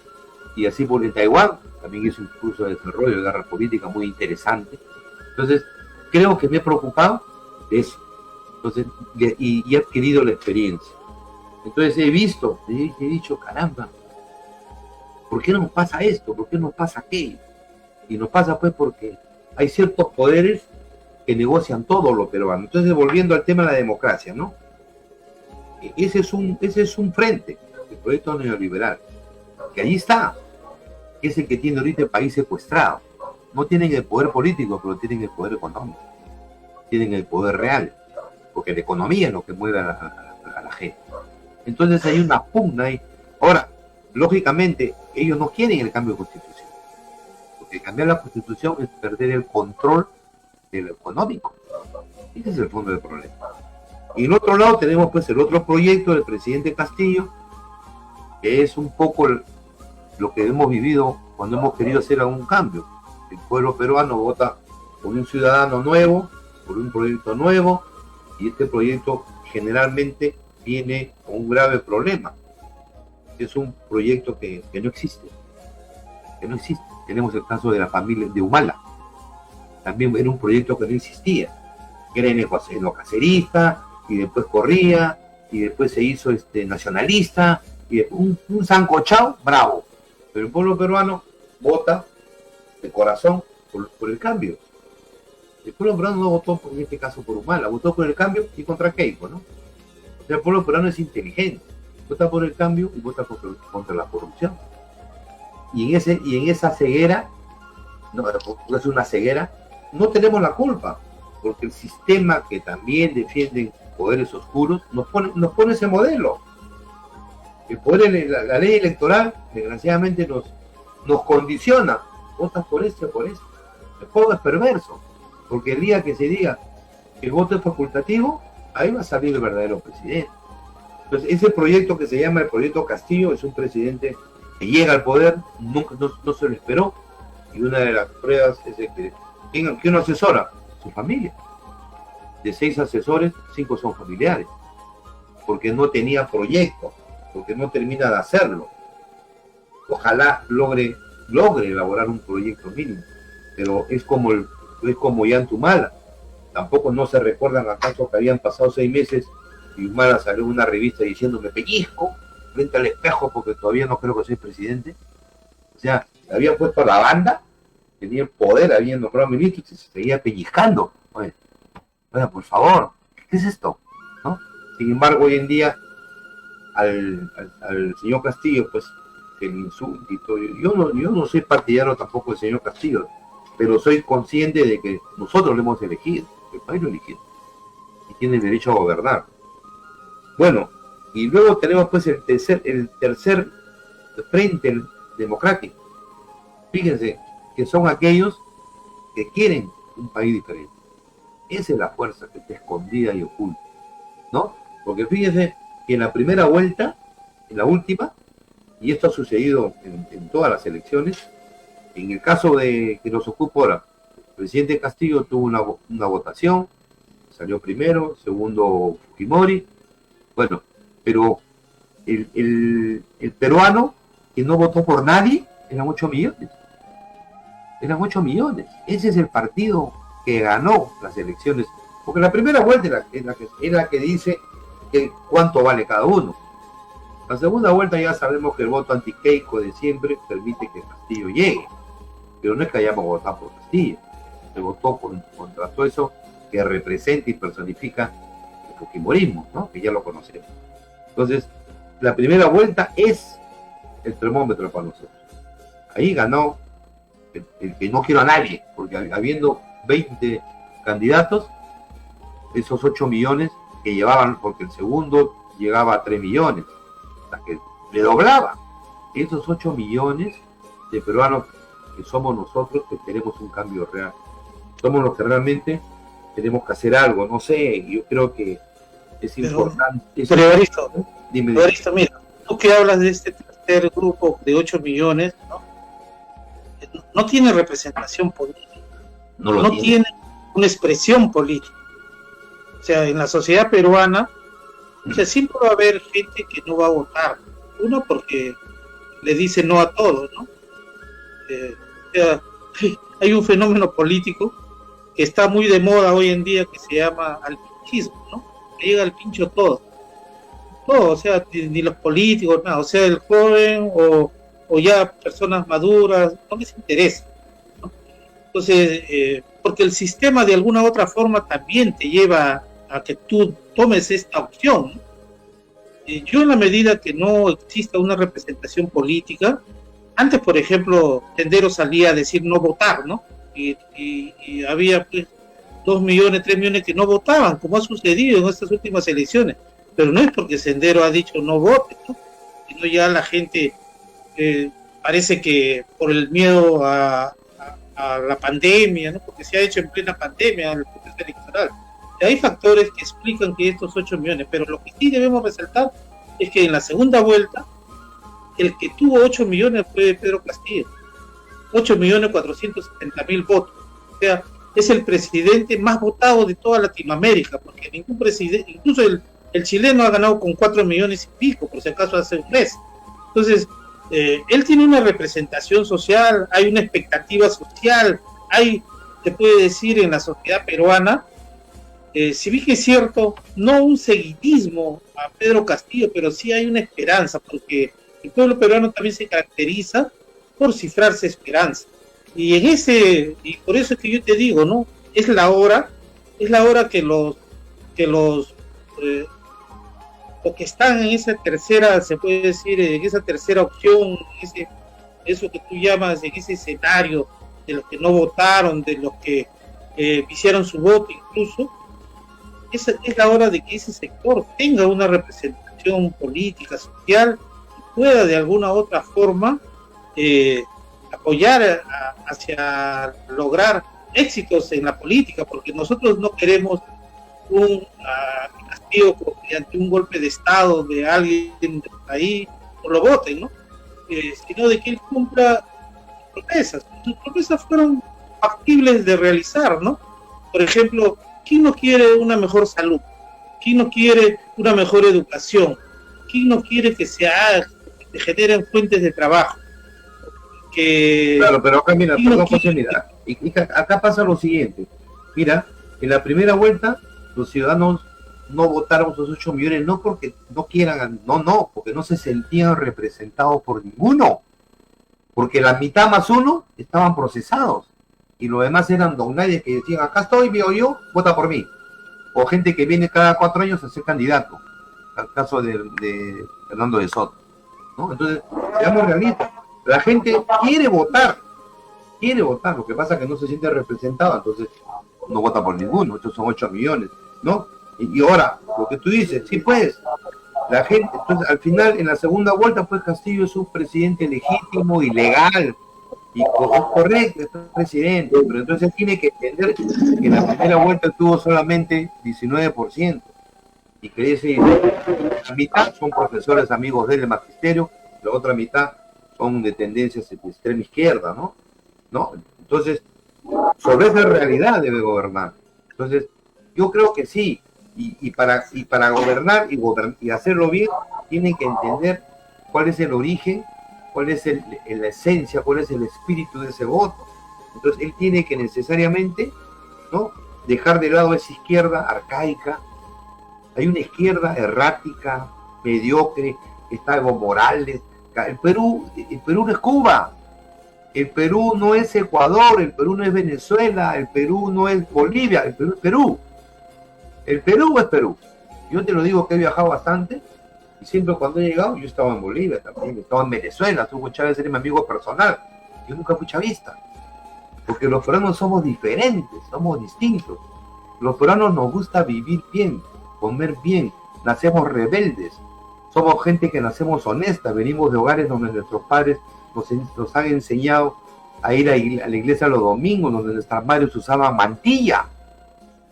Y así por en Taiwán, también hice un curso de desarrollo de guerra política muy interesante. Entonces, creo que me he preocupado de eso. Entonces, y he adquirido la experiencia. Entonces he visto, he dicho, caramba, ¿por qué nos pasa esto? ¿Por qué nos pasa aquello? Y nos pasa pues porque hay ciertos poderes que negocian todo lo peruano. Entonces, volviendo al tema de la democracia, ¿no? Ese es un frente, el proyecto neoliberal, que allí está, que es el que tiene ahorita el país secuestrado. No tienen el poder político, pero tienen el poder económico, tienen el poder real, porque la economía es lo que mueve a la gente. Entonces hay una pugna ahí. Ahora, lógicamente, ellos no quieren el cambio de constitución, porque cambiar la constitución es perder el control de lo económico. Ese es el fondo del problema. Y en otro lado tenemos pues el otro proyecto del presidente Castillo, que es un poco lo que hemos vivido cuando hemos querido hacer algún cambio. El pueblo peruano vota por un ciudadano nuevo, por un proyecto nuevo, y este proyecto generalmente viene con un grave problema. Es un proyecto que no existe. Tenemos el caso de la familia de Humala. También era un proyecto que no existía, que era en lo cacerista, y después corría, y después se hizo nacionalista, y un sancochao bravo. Pero el pueblo peruano vota de corazón por el cambio. El pueblo peruano no votó, en este caso, por Humala, votó por el cambio y contra Keiko, ¿no? O sea, el pueblo peruano es inteligente, vota por el cambio y vota contra la corrupción. Y en esa ceguera, no es una ceguera, no tenemos la culpa, porque el sistema que también defienden poderes oscuros nos pone ese modelo. El poder, la ley electoral, desgraciadamente nos condiciona. Votas por este o por este. El juego es perverso, porque el día que se diga que el voto es facultativo, ahí va a salir el verdadero presidente. Entonces, ese proyecto que se llama el proyecto Castillo es un presidente que llega al poder, nunca, no se lo esperó, y una de las pruebas es que ¿quién lo asesora? Su familia. De 6 asesores, 5 son familiares, porque no tenía proyecto, porque no termina de hacerlo. Ojalá logre elaborar un proyecto mínimo, pero es como Yantumala. Tampoco no se recuerdan acaso que habían pasado 6 meses y Humala salió en una revista diciendo me pellizco frente al espejo porque todavía no creo que soy presidente. O sea, le habían puesto a la banda, tenía el poder, habían nombrado ministros y se seguía pellizcando. Oiga, por favor, ¿qué es esto? ¿No? Sin embargo, hoy en día al señor Castillo, pues, que le insulta y todo. Yo no soy partidario tampoco del señor Castillo, pero soy consciente de que nosotros lo hemos elegido, el país lo eligió, y tiene el derecho a gobernar. Bueno, y luego tenemos pues el tercer frente democrático. Fíjense que son aquellos que quieren un país diferente. Esa es la fuerza que está escondida y oculta, ¿no? Porque fíjense que en la primera vuelta, en la última, y esto ha sucedido en todas las elecciones, en el caso de que nos ocupa ahora, el presidente Castillo tuvo una votación, salió primero, segundo Fujimori, bueno, pero el peruano que no votó por nadie eran 8 millones. Eran 8 millones. Ese es el partido que ganó las elecciones. Porque la primera vuelta es la que dice que cuánto vale cada uno. La segunda vuelta ya sabemos que el voto anti-Keiko de siempre permite que Castillo llegue. Pero no es que hayamos votado por Castillo. Se votó contra todo eso que representa y personifica el fujimorismo, ¿no? Que ya lo conocemos. Entonces, la primera vuelta es el termómetro para nosotros. Ahí ganó el que no quiero a nadie, porque habiendo 20 candidatos, esos 8 millones que llevaban, porque el segundo llegaba a 3 millones, o sea, que le doblaba. Esos 8 millones de peruanos que somos nosotros, que queremos un cambio real. Somos los que realmente tenemos que hacer algo, no sé, yo creo que es importante.
Pero Evaristo,
dime.
Evaristo, mira, tú que hablas de este tercer grupo de 8 millones, no tiene representación política, no tiene una expresión política. O sea, en la sociedad peruana, o sea, siempre va a haber gente que no va a votar. Uno, porque le dice no a todo, ¿no? O sea, hay un fenómeno político que está muy de moda hoy en día que se llama alpinchismo, ¿no? Le llega al pincho todo, o sea, ni los políticos, nada, o sea, el joven o ya personas maduras, no les interesa, ¿no? Entonces, porque el sistema de alguna u otra forma también te lleva a que tú tomes esta opción, ¿no? Yo, en la medida que no exista una representación política, antes, por ejemplo, Sendero salía a decir no votar, ¿no? Y había pues 2 millones, 3 millones que no votaban, como ha sucedido en estas últimas elecciones, pero no es porque Sendero ha dicho no vote, ¿no? Sino ya la gente parece que por el miedo a la pandemia, ¿no? Porque se ha hecho en plena pandemia el proceso electoral. Y hay factores que explican que estos 8 millones, pero lo que sí debemos resaltar es que en la segunda vuelta el que tuvo 8 millones fue Pedro Castillo, 8.470.000 votos. O sea, es el presidente más votado de toda Latinoamérica, porque ningún presidente, incluso el chileno ha ganado con 4 millones y pico, por si acaso hace un mes. Entonces, él tiene una representación social, hay una expectativa social, se puede decir en la sociedad peruana, si bien que es cierto, no un seguidismo a Pedro Castillo, pero sí hay una esperanza, porque el pueblo peruano también se caracteriza por cifrarse esperanza. Y por eso es que yo te digo, ¿no? Es la hora que los que están en esa tercera, se puede decir, en esa tercera opción, eso que tú llamas, en ese escenario de los que no votaron, de los que hicieron su voto incluso, es la hora de que ese sector tenga una representación política, social, y pueda de alguna u otra forma apoyar hacia lograr éxitos en la política, porque nosotros no queremos un castigo mediante un golpe de estado de alguien del país, o lo voten, ¿no? Sino de que él cumpla promesas. Sus promesas fueron factibles de realizar, ¿no? Por ejemplo, ¿quién no quiere una mejor salud? ¿Quién no quiere una mejor educación? ¿Quién no quiere que se generen fuentes de trabajo?
Claro, pero acá mira, perdón, José, mira, y acá pasa lo siguiente. Mira, en la primera vuelta los ciudadanos no votaron esos 8 millones, no porque no quieran, porque no se sentían representados por ninguno, porque la mitad más uno estaban procesados, y los demás eran don nadie que decían, acá estoy, veo yo, vota por mí, o gente que viene cada 4 años a ser candidato, al caso de Fernando de Soto, ¿no? Entonces, seamos realistas, la gente quiere votar, lo que pasa es que no se siente representado, entonces no vota por ninguno, estos son 8 millones, ¿no? Y ahora, lo que tú dices, sí pues, la gente, entonces al final, en la segunda vuelta, pues Castillo es un presidente legítimo y legal, Y es correcto, es presidente, pero entonces tiene que entender que en la primera vuelta tuvo solamente 19%, y que la mitad son profesores amigos del magisterio, la otra mitad son de tendencias de extrema izquierda, ¿no? Entonces, sobre esa realidad debe gobernar. Entonces, yo creo que sí, y para gobernar y hacerlo bien, tienen que entender cuál es el origen, cuál es la esencia, cuál es el espíritu de ese voto. Entonces, él tiene que necesariamente, ¿no?, dejar de lado esa izquierda arcaica. Hay una izquierda errática, mediocre, está Evo Morales. El Perú no es Cuba, el Perú no es Ecuador, el Perú no es Venezuela, el Perú no es Bolivia, el Perú es Perú. El Perú es Perú. Yo te lo digo que he viajado bastante, y siempre cuando he llegado, yo estaba en Bolivia también, estaba en Venezuela, Hugo Chávez era mi amigo personal, yo nunca fui chavista, porque los peruanos somos diferentes, somos distintos. Los peruanos nos gusta vivir bien, comer bien, nacemos rebeldes, somos gente que nacemos honesta, venimos de hogares donde nuestros padres nos han enseñado a ir a la iglesia los domingos, donde nuestras madres usaban mantilla.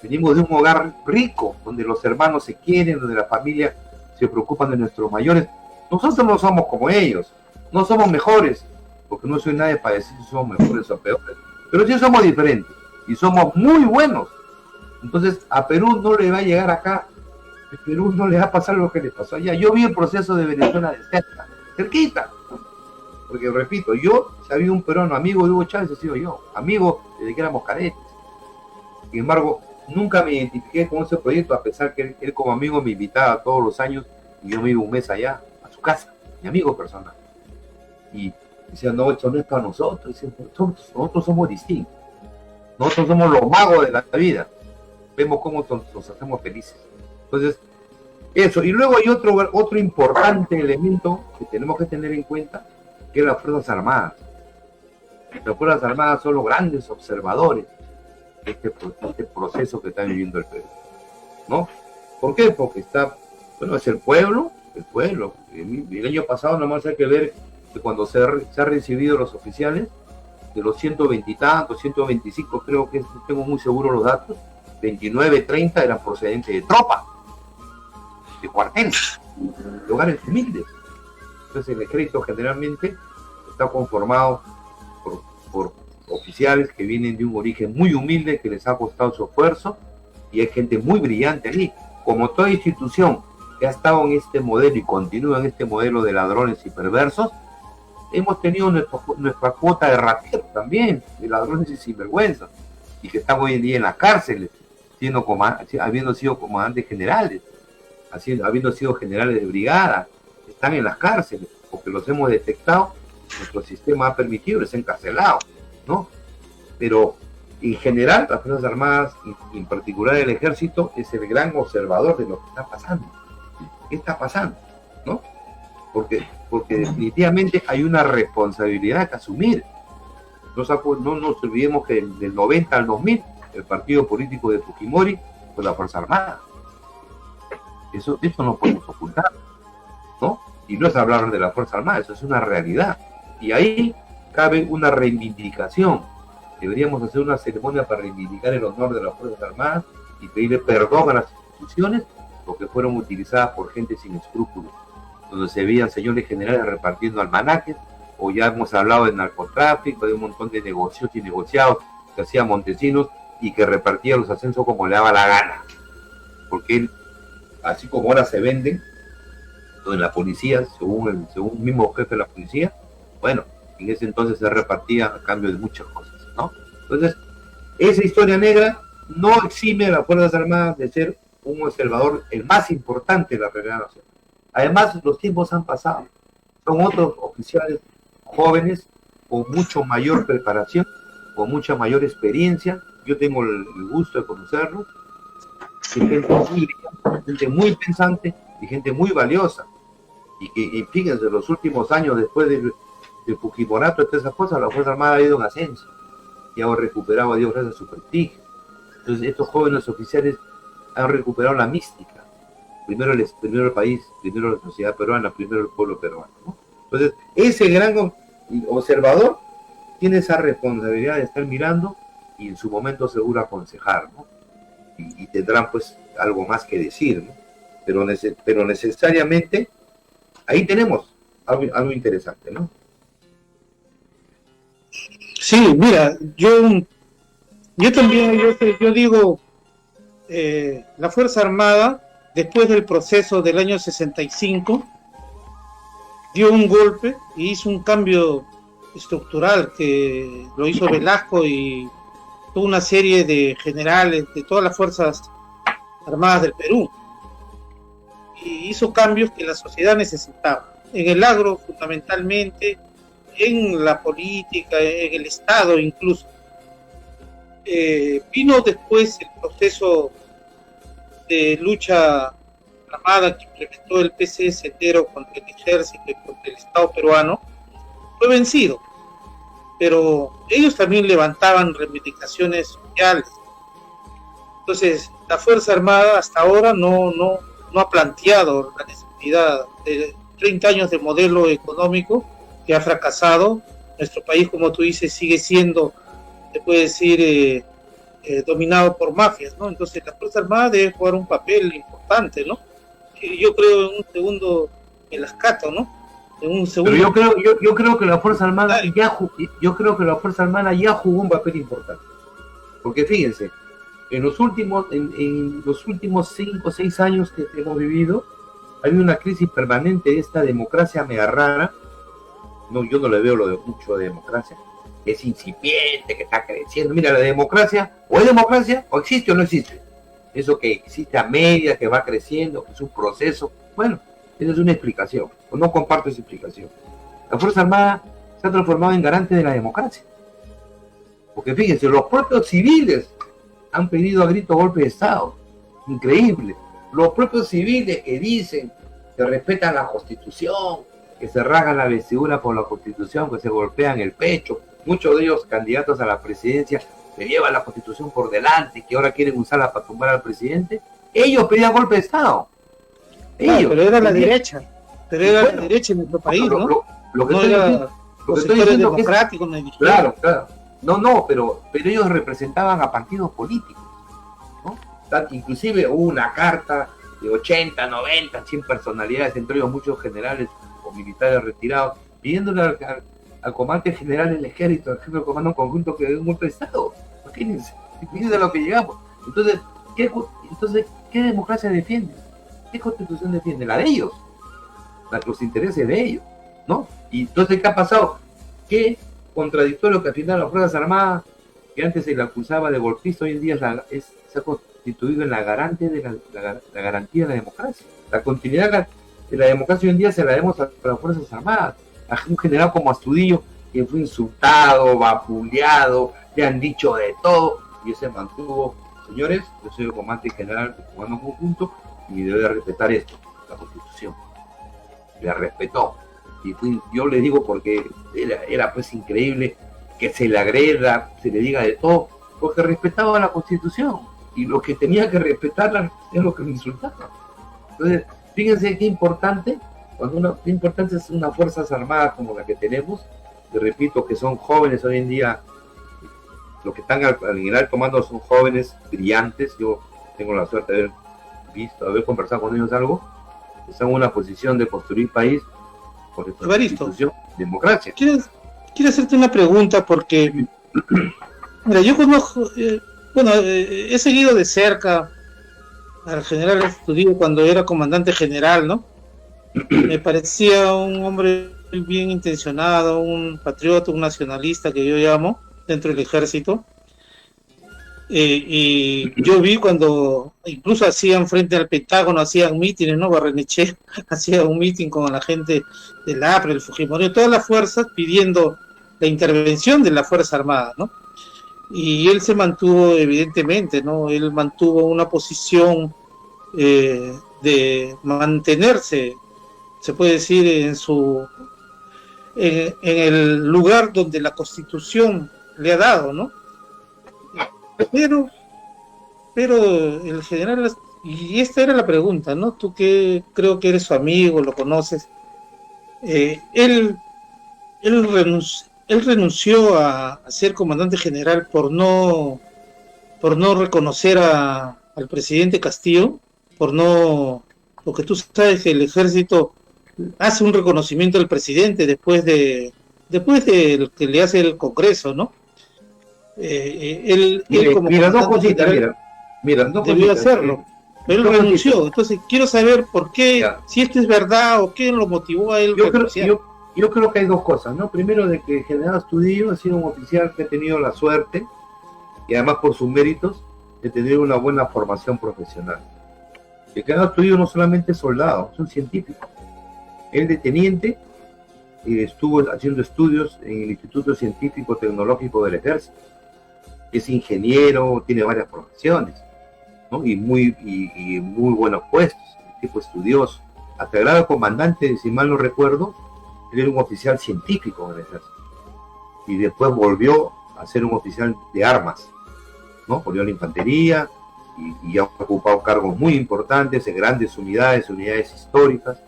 Venimos de un hogar rico, donde los hermanos se quieren, donde la familia se preocupan de nuestros mayores. Nosotros no somos como ellos, no somos mejores, porque no soy nadie para decir si somos mejores o peores, pero sí somos diferentes y somos muy buenos. Entonces a Perú no le va a llegar acá, a Perú no le va a pasar lo que le pasó allá. Yo vi el proceso de Venezuela de cerca, cerquita, porque repito, yo, si había un peruano amigo de Hugo Chávez, he sido yo, amigo desde que éramos cadetes. Sin embargo, nunca me identifiqué con ese proyecto, a pesar que él como amigo me invitaba todos los años, y yo me iba un mes allá, a su casa, mi amigo personal. Y decía, no, esto no es para nosotros, decía, nosotros somos distintos, nosotros somos los magos de la vida, vemos cómo nos hacemos felices. Entonces, eso. Y luego hay otro importante elemento que tenemos que tener en cuenta, que es las Fuerzas Armadas. Las Fuerzas Armadas son los grandes observadores de este proceso que está viviendo el Perú, ¿no? ¿Por qué? Porque es el pueblo. El año pasado nomás hay que ver que cuando se ha recibido los oficiales, de los 120 y tantos, 125, creo que tengo muy seguro los datos, 29, 30 eran procedentes de tropa, de cuarteles, de hogares humildes. Entonces el ejército generalmente está conformado por oficiales que vienen de un origen muy humilde, que les ha costado su esfuerzo, y hay gente muy brillante allí. Como toda institución que ha estado en este modelo y continúa en este modelo de ladrones y perversos, hemos tenido nuestra cuota de rateros también, de ladrones y sinvergüenzas, y que están hoy en día en las cárceles, habiendo sido comandantes generales, habiendo sido generales de brigada, están en las cárceles, porque los hemos detectado, nuestro sistema ha permitido, les ha encarcelado, ¿no? Pero en general las Fuerzas Armadas, y en particular el Ejército, es el gran observador de lo que está pasando. ¿Qué está pasando? ¿No? Porque definitivamente hay una responsabilidad que asumir. No nos olvidemos que del 90 al 2000 el partido político de Fujimori fue la Fuerza Armada. Eso no podemos ocultar, ¿no? Y no es hablar de la Fuerza Armada, eso es una realidad. Y ahí cabe una reivindicación. Deberíamos hacer una ceremonia para reivindicar el honor de las Fuerzas Armadas y pedirle perdón a las instituciones porque fueron utilizadas por gente sin escrúpulos, donde se veían señores generales repartiendo almanaques, o ya hemos hablado de narcotráfico, de un montón de negocios y negociados que hacía Montesinos y que repartía los ascensos como le daba la gana, porque él, así como ahora se venden en la policía, según el mismo jefe de la policía, bueno, en ese entonces se repartía a cambio de muchas cosas, ¿no? Entonces, esa historia negra no exime a las Fuerzas Armadas de ser un observador, el más importante de la realidad nacional. Además, los tiempos han pasado, son otros oficiales jóvenes con mucho mayor preparación, con mucha mayor experiencia. Yo tengo el gusto de conocerlos, gente muy pensante y gente muy valiosa, y que, fíjense, los últimos años después del Fujimorato, todas esas cosas, la Fuerza Armada ha ido en ascenso y ha recuperado a Dios gracias a su prestigio. Entonces estos jóvenes oficiales han recuperado la mística, primero el país, primero la sociedad peruana, primero el pueblo peruano, ¿no? Entonces ese gran observador tiene esa responsabilidad de estar mirando y en su momento seguro aconsejar, ¿no? Y tendrán pues algo más que decir, ¿no? Pero necesariamente ahí tenemos algo interesante, ¿no?
Sí, mira, yo también, yo digo, la Fuerza Armada, después del proceso del año 65, dio un golpe y hizo un cambio estructural que lo hizo Velasco y toda una serie de generales de todas las Fuerzas Armadas del Perú. Y hizo cambios que la sociedad necesitaba. En el agro, fundamentalmente, en la política, en el Estado incluso. Vino después el proceso de lucha armada que implementó el PCS entero contra el ejército y contra el Estado peruano. Fue vencido, pero ellos también levantaban reivindicaciones sociales. Entonces, la Fuerza Armada hasta ahora no ha planteado la necesidad de 30 años de modelo económico que ha fracasado. Nuestro país, como tú dices, sigue siendo, se puede decir, dominado por mafias, ¿no? Entonces la Fuerza Armada debe jugar un papel importante, ¿no? Yo creo en un segundo en las cato, ¿no? En un segundo.
Pero yo creo que la Fuerza Armada ya jugó un papel importante, porque fíjense, en los últimos 5 o 6 años que hemos vivido, hay una crisis permanente de esta democracia mega rara. No, yo no le veo mucho de democracia. Es incipiente, que está creciendo. Mira, la democracia, o es democracia, o existe o no existe. Eso que existe a medias, que va creciendo, que es un proceso. Bueno, esa es una explicación. O no comparto esa explicación. La Fuerza Armada se ha transformado en garante de la democracia. Porque fíjense, los propios civiles han pedido a grito golpe de Estado. Increíble. Los propios civiles que dicen que respetan la Constitución, que se rasgan la vestidura por la Constitución, que se golpean el pecho. Muchos de ellos candidatos a la presidencia se llevan la Constitución por delante, que ahora quieren usarla para tumbar al presidente. Ellos pedían golpe de Estado. Ellos.
Pero era la derecha. Pero era la derecha en nuestro país, ¿no?
Lo que
no
estoy
era
diciendo,
los sectores democráticos.
Claro. No, pero ellos representaban a partidos políticos, ¿no? Inclusive hubo una carta de 80, 90, 100 personalidades, entre ellos muchos generales o militares retirados, pidiéndole al comandante general del ejército, al jefe del comando conjunto, que dé un golpe de Estado. Imagínense, fíjense a lo que llegamos. Entonces, ¿qué democracia defiende? ¿Qué constitución defiende? La de ellos, los intereses de ellos, ¿no? Y entonces, ¿qué ha pasado? ¿Qué contradictorio que al final las Fuerzas Armadas, que antes se le acusaba de golpista, hoy en día se ha constituido en la garante de la garantía de la democracia? La continuidad de la democracia hoy en día se la demos a las Fuerzas Armadas. A un general como Astudillo, que fue insultado, vapuleado, le han dicho de todo, y ese mantuvo. Señores, yo soy el comandante general del comando conjunto y debe respetar esto, la Constitución. La respetó. Y yo le digo porque era pues increíble que se le agreda, se le diga de todo, porque respetaba la Constitución, y lo que tenía que respetarla es lo que me insultaba. Entonces, fíjense qué importante es unas Fuerzas Armadas como la que tenemos. Te repito que son jóvenes hoy en día, los que están en el comando son jóvenes, brillantes. Yo tengo la suerte de haber conversado con ellos algo. Están en una posición de construir país por esta Constitución, democracia.
Quiero hacerte una pregunta porque, mira, yo conozco, he seguido de cerca al general Astudillo cuando era comandante general, ¿no? Me parecía un hombre bien intencionado, un patriota, un nacionalista que yo llamo dentro del ejército. Y yo vi cuando incluso hacían frente al Pentágono, hacían mítines, ¿no? Barrenechea hacía un mítin con la gente del APRE, el Fujimori, todas las fuerzas pidiendo la intervención de la Fuerza Armada, ¿no? Y él se mantuvo, evidentemente, ¿no? Él mantuvo una posición de mantenerse, se puede decir, en el lugar donde la Constitución le ha dado, ¿no? Pero el general, y esta era la pregunta, ¿no? Tú que creo que eres su amigo, lo conoces, él él renunció a ser comandante general por no reconocer al presidente Castillo, porque tú sabes que el ejército hace un reconocimiento al presidente después de lo que le hace el Congreso, ¿no? Él como
mira, dos
comandante
cositas,
general
dos
debió
cositas.
hacerlo, pero él
dos
renunció.
cositas.
Entonces quiero saber por qué,
Ya.
si esto es verdad o qué lo motivó a él renunciar.
Yo creo que hay dos cosas, ¿no? Primero, de que el general Astudillo ha sido un oficial que ha tenido la suerte, y además por sus méritos, de tener una buena formación profesional. El general Astudillo no solamente es soldado, es un científico. Él de teniente estuvo haciendo estudios en el Instituto Científico Tecnológico del Ejército. Es ingeniero, tiene varias profesiones, ¿no? Y muy buenos puestos, tipo estudioso. Hasta el grado de comandante, si mal no recuerdo, él era un oficial científico en el ejército. Y después volvió a ser un oficial de armas, ¿no? Volvió a la infantería y ha ocupado cargos muy importantes en grandes unidades históricas,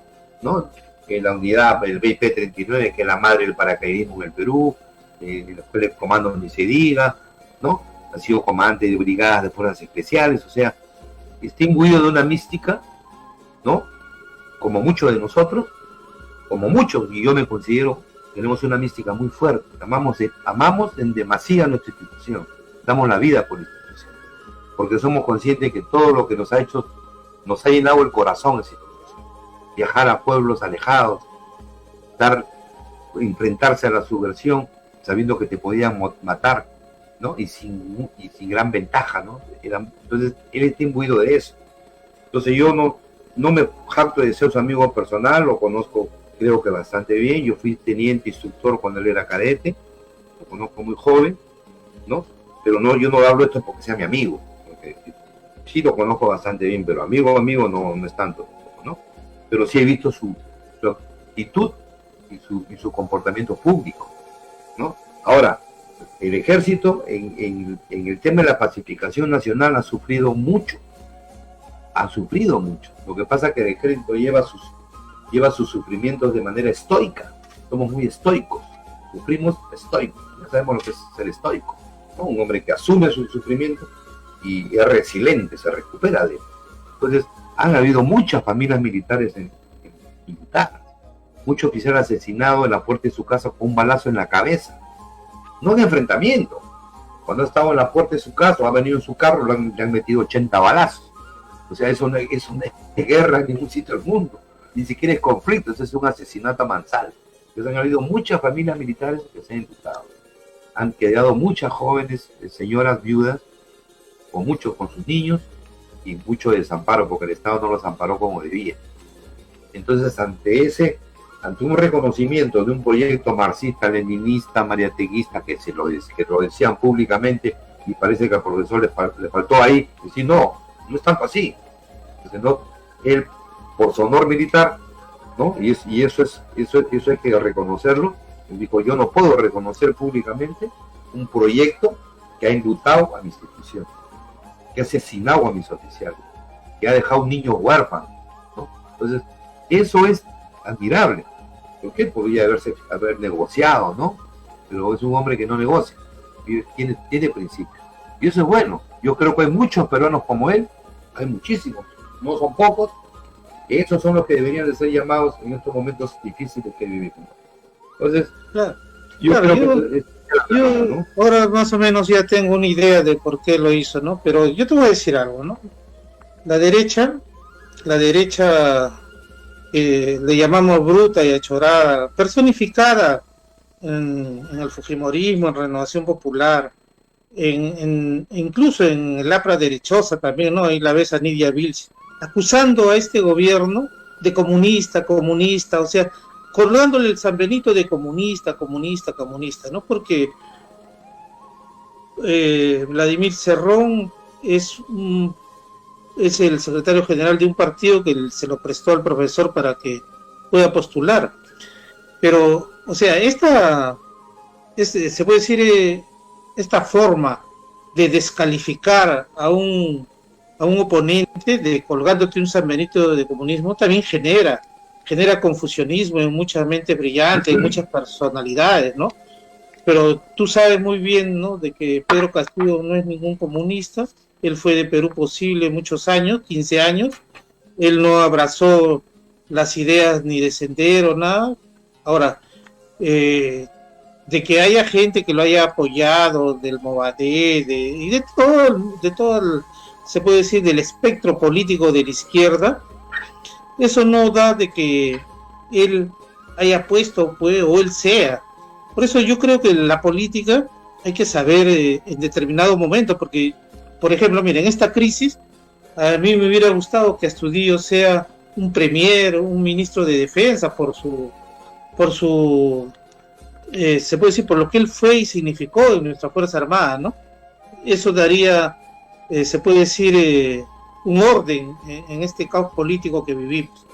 ¿no? En la unidad, el BP-39, que es la madre del paracaidismo en el Perú, en la escuela de comandos ni se diga, ¿no? Ha sido comandante de brigadas de fuerzas especiales, o sea, está imbuido de una mística, ¿no? Como muchos de nosotros, y yo me considero, tenemos una mística muy fuerte. Amamos en demasía nuestra institución, damos la vida por la institución, porque somos conscientes de que todo lo que nos ha hecho, nos ha llenado el corazón esa institución. Viajar a pueblos alejados, enfrentarse a la subversión, sabiendo que te podían matar, ¿no? Y sin gran ventaja, ¿no? Entonces, él está imbuido de eso. Entonces, yo no me jacto de ser su amigo personal, lo conozco, creo que bastante bien. Yo fui teniente instructor cuando él era cadete, lo conozco muy joven, ¿no? Pero yo no hablo esto porque sea mi amigo, porque sí lo conozco bastante bien, pero amigo no es tanto, ¿no? Pero sí he visto su actitud y su comportamiento público, ¿no? Ahora, el ejército en el tema de la pacificación nacional ha sufrido mucho. Lo que pasa es que el ejército lleva sus sufrimientos de manera estoica. Somos muy estoicos, sufrimos estoicos, ya sabemos lo que es ser estoico, ¿no? Un hombre que asume su sufrimiento y es resiliente, se recupera de él. Entonces, han habido muchas familias militares pintadas, muchos oficiales asesinados en la puerta de su casa con un balazo en la cabeza, no en enfrentamiento. Cuando ha estado en la puerta de su casa, ha venido en su carro, le han metido 80 balazos. O sea, eso no es guerra en ningún sitio del mundo, ni siquiera es conflicto, eso es un asesinato a mansalva. Entonces han habido muchas familias militares que se han imputado. Han quedado muchas jóvenes, señoras viudas, con sus niños, y mucho desamparo, porque el Estado no los amparó como debía. Entonces, ante un reconocimiento de un proyecto marxista, leninista, mariateguista, que lo decían públicamente, y parece que al profesor le faltó ahí decir, no es tanto así. Entonces, no, él, por su honor militar, ¿no? Y eso hay que reconocerlo. Él dijo, yo no puedo reconocer públicamente un proyecto que ha enlutado a mi institución, que ha asesinado a mis oficiales, que ha dejado un niño huérfano, ¿no? Entonces, eso es admirable. ¿Por qué? Podría haber negociado, ¿no? Pero es un hombre que no negocia, tiene principios. Y eso es bueno. Yo creo que hay muchos peruanos como él, hay muchísimos, no son pocos. Esos son los que deberían de ser llamados en estos momentos difíciles que vivimos. Entonces,
Claro.
yo
¿no? Ahora más o menos ya tengo una idea de por qué lo hizo, ¿no? Pero yo te voy a decir algo, ¿no? La derecha le llamamos bruta y achorada, personificada en el fujimorismo, en Renovación Popular, incluso en el APRA derechosa también, ¿no? Ahí la ves a Nidia Vilch, acusando a este gobierno de comunista, o sea, colgándole el San Benito de comunista, ¿no? Porque Vladimir Cerrón es el secretario general de un partido que se lo prestó al profesor para que pueda postular. Pero, o sea, se puede decir, esta forma de descalificar a un oponente, de colgándote un San Benito de comunismo, también genera confusionismo en muchas mentes brillantes, en muchas personalidades, ¿no? pero tú sabes muy bien, ¿no?, de que Pedro Castillo no es ningún comunista. Él fue de Perú Posible muchos años, 15 años. Él no abrazó las ideas ni de Sendero, nada. Ahora, de que haya gente que lo haya apoyado, del Movadé, y de todo se puede decir, del espectro político de la izquierda, eso no da de que él haya puesto, pues, o él sea. Por eso yo creo que la política hay que saber en determinado momento, porque, por ejemplo, miren, en esta crisis, a mí me hubiera gustado que Astudillo sea un premier, un ministro de defensa, por su se puede decir, por lo que él fue y significó en nuestra Fuerza Armada, ¿no? Eso daría, se puede decir, un orden en este caos político que vivimos.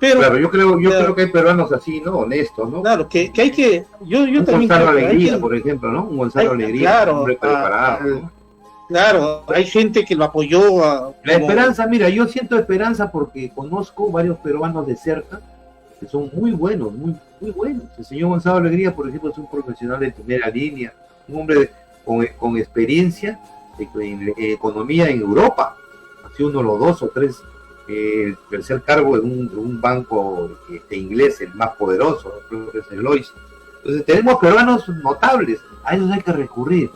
Pero,
claro, yo creo que hay peruanos así, ¿no? Honestos, ¿no?
Claro, que hay que, yo
un
también
Gonzalo
creo
Alegría,
que
por ejemplo, ¿no? Un Gonzalo Alegría,
claro,
un hombre preparado, ¿no?
Claro, hay gente que lo apoyó.
La esperanza, mira, yo siento esperanza porque conozco varios peruanos de cerca que son muy buenos, muy buenos. El señor Gonzalo Alegría, por ejemplo, es un profesional de primera línea, un hombre con experiencia en economía en Europa. Ha sido uno de los 2 o 3 el tercer cargo en un banco inglés, el más poderoso, creo que es el Lloyds. Entonces tenemos peruanos notables, a ellos hay que recurrir,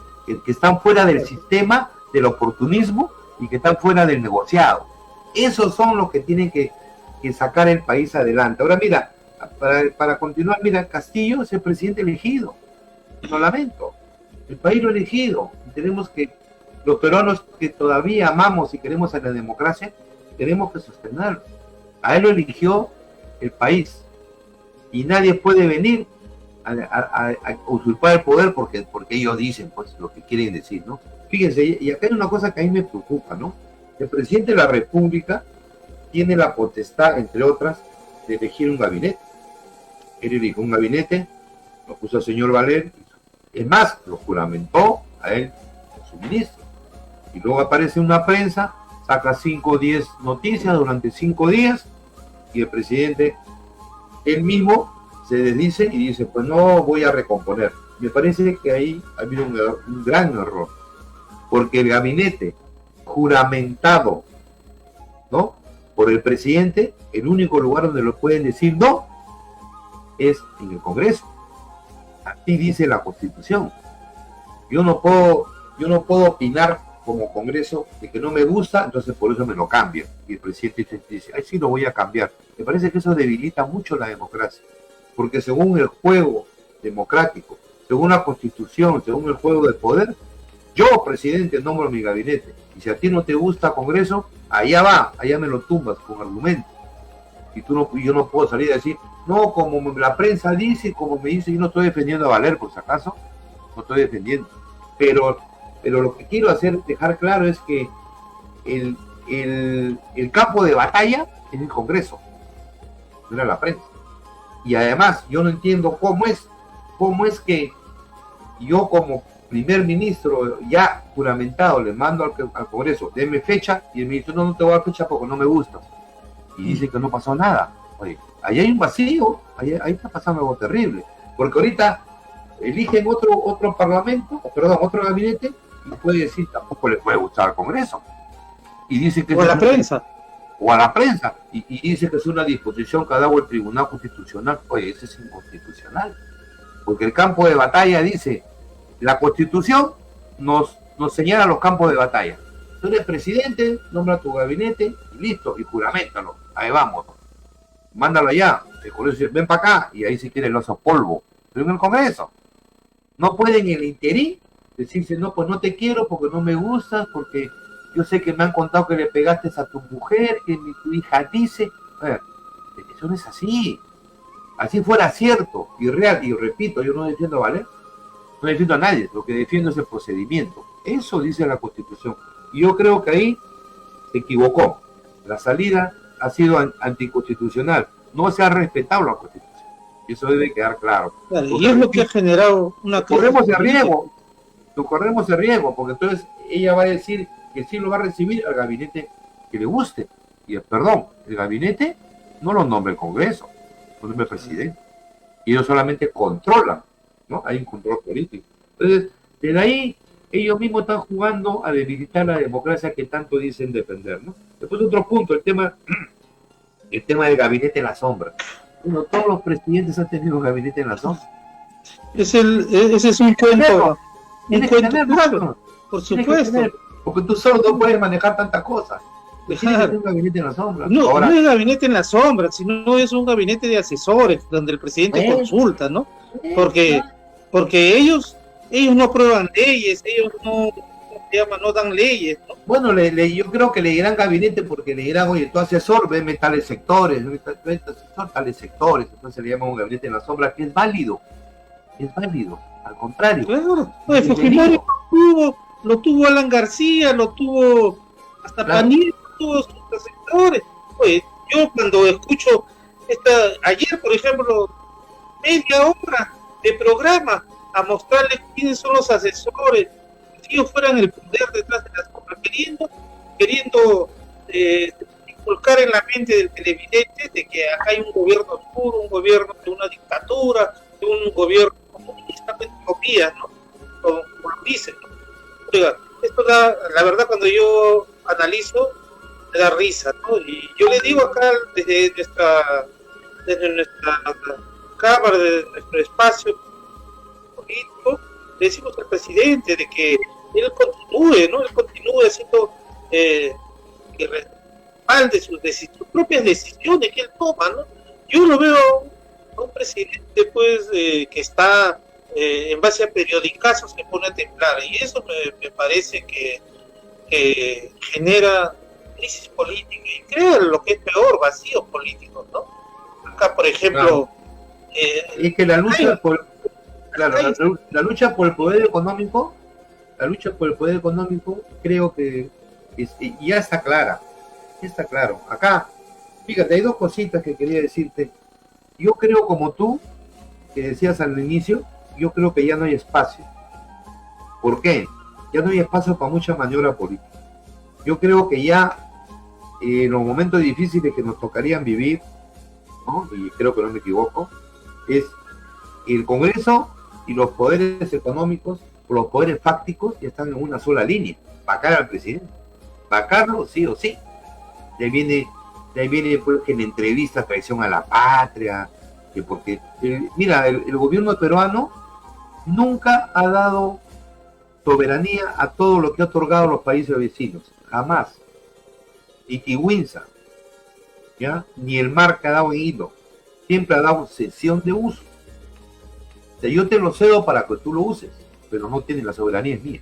que están fuera del sistema del oportunismo y que están fuera del negociado. Esos son los que tienen que sacar el país adelante. Ahora mira, para continuar, mira, Castillo es el presidente elegido, lo lamento, el país lo ha elegido, y tenemos que, los peruanos que todavía amamos y queremos a la democracia, tenemos que sostenerlo. A él lo eligió el país, y nadie puede venir a usurpar el poder porque ellos dicen pues lo que quieren decir, ¿no? Fíjense, y acá hay una cosa que a mí me preocupa, ¿no? El presidente de la República tiene la potestad, entre otras, de elegir un gabinete. Él eligió un gabinete, lo puso al señor Valer, es más, lo juramentó a él, a su ministro. Y luego aparece una prensa, saca 5 o 10 noticias durante 5 días, y el presidente, él mismo, se desdice y dice, pues no voy a recomponer. Me parece que ahí ha habido un gran error, porque el gabinete juramentado, ¿no?, por el presidente, el único lugar donde lo pueden decir no es en el Congreso. Así dice la Constitución. Yo no puedo opinar como Congreso de que no me gusta, entonces por eso me lo cambio. Y el presidente dice, ay, sí lo voy a cambiar. Me parece que eso debilita mucho la democracia, porque según el juego democrático, según la Constitución, según el juego de poder, yo, presidente, nombro mi gabinete. Y si a ti no te gusta Congreso, allá me lo tumbas con argumentos. Y yo no puedo salir a decir, no, como la prensa dice, como me dice, yo no estoy defendiendo a Valer, por si acaso, no estoy defendiendo. Pero lo que quiero dejar claro es que el campo de batalla es el Congreso, no era la prensa. Y además, yo no entiendo cómo es que yo como primer ministro ya juramentado le mando al Congreso, deme fecha, y el ministro no te voy a dar fecha porque no me gusta, y dice que no pasó nada. Oye, ahí hay un vacío, ahí está pasando algo terrible, porque ahorita eligen otro parlamento, otro gabinete, y puede decir, tampoco le puede gustar al Congreso, y dice que
o a la prensa,
y dice que es una disposición que ha dado el Tribunal Constitucional. Oye, eso es inconstitucional, porque el campo de batalla dice, la Constitución nos señala los campos de batalla. Tú eres presidente, nombra tu gabinete y listo, y juramentalo. Ahí vamos. Mándalo allá. El Congreso dice, ven para acá, y ahí si quiere lo hace polvo. Pero en el Congreso. No pueden en el interín decirse, no, pues no te quiero porque no me gustas, porque yo sé que me han contado que le pegaste a tu mujer, que tu hija dice. A ver, eso no es así. Así fuera cierto y real, y repito, yo no defiendo a Valer, no defiendo a nadie, lo que defiendo es el procedimiento. Eso dice la Constitución. Y yo creo que ahí se equivocó. La salida ha sido anticonstitucional. No se ha respetado la Constitución. Y eso debe quedar claro.
Claro, y es lo que ha generado una crisis.
Corremos el riesgo, porque entonces ella va a decir que sí lo va a recibir al gabinete que le guste. Y perdón, el gabinete no lo nombra el Congreso, lo nombra el presidente. Y ellos solamente controlan ¿no? Hay un control político. Entonces, desde ahí, ellos mismos están jugando a debilitar la democracia que tanto dicen defender, ¿no? Después otro punto, el tema del gabinete en la sombra. Bueno, todos los presidentes han tenido un gabinete en la sombra.
Ese es un cuento, claro, por supuesto.
Porque tú solo no puedes manejar tantas cosas. Tienes que tener un gabinete en la sombra.
No, ahora, no es gabinete en la sombra, sino es un gabinete de asesores donde el presidente consulta, ¿no? Porque ellos no aprueban leyes, ellos no dan leyes, ¿no?
Bueno, yo creo que le dirán gabinete porque le dirán, oye, tu asesor, veme tales sectores, tales sectores, entonces le llaman un gabinete en la sombra, que es válido, al contrario.
Claro, pues Fujimori lo tuvo Alan García, lo tuvo hasta claro. Panini, tuvo sus asesores. Pues yo cuando escucho ayer, por ejemplo, media hora de programa a mostrarles quiénes son los asesores, si ellos fueran el poder detrás de las cosas, queriendo inculcar en la mente del televidente de que acá hay un gobierno oscuro, un gobierno de una dictadura, de un gobierno comunista, utopía, ¿no? Como lo dicen, ¿no? Oiga, esto la verdad, cuando yo analizo, me da risa, ¿no? Y yo le digo acá desde nuestra cámara, desde nuestro espacio político, le decimos al presidente de que él continúe, ¿no? Él continúe haciendo que respalde sus propias decisiones que él toma, ¿no? Yo lo veo a un presidente, pues, que está en base a periodicazos se pone a temblar, y eso me parece que genera crisis política y crea lo que es peor, vacíos políticos, ¿no? Acá, por ejemplo,
es que la lucha por la lucha por el poder económico, creo que ya está clara, claro. Acá, fíjate, hay dos cositas que quería decirte. Yo creo, como tú, que decías al inicio, yo creo que ya no hay espacio. ¿Por qué? Ya no hay espacio para mucha maniobra política. Yo creo que ya en los momentos difíciles que nos tocarían vivir, ¿no? Y creo que no me equivoco, es el Congreso y los poderes económicos, los poderes fácticos, ya están en una sola línea. Vacar al presidente. Vacarlo sí o sí. De ahí viene pues, que en entrevistas traición a la patria, que porque, mira, el gobierno peruano nunca ha dado soberanía a todo lo que ha otorgado los países vecinos, jamás. Y Kiwinsa, ¿ya? Ni el mar que ha dado en hilo, siempre ha dado cesión de uso. O sea, yo te lo cedo para que tú lo uses, pero no tienes la soberanía, es mía.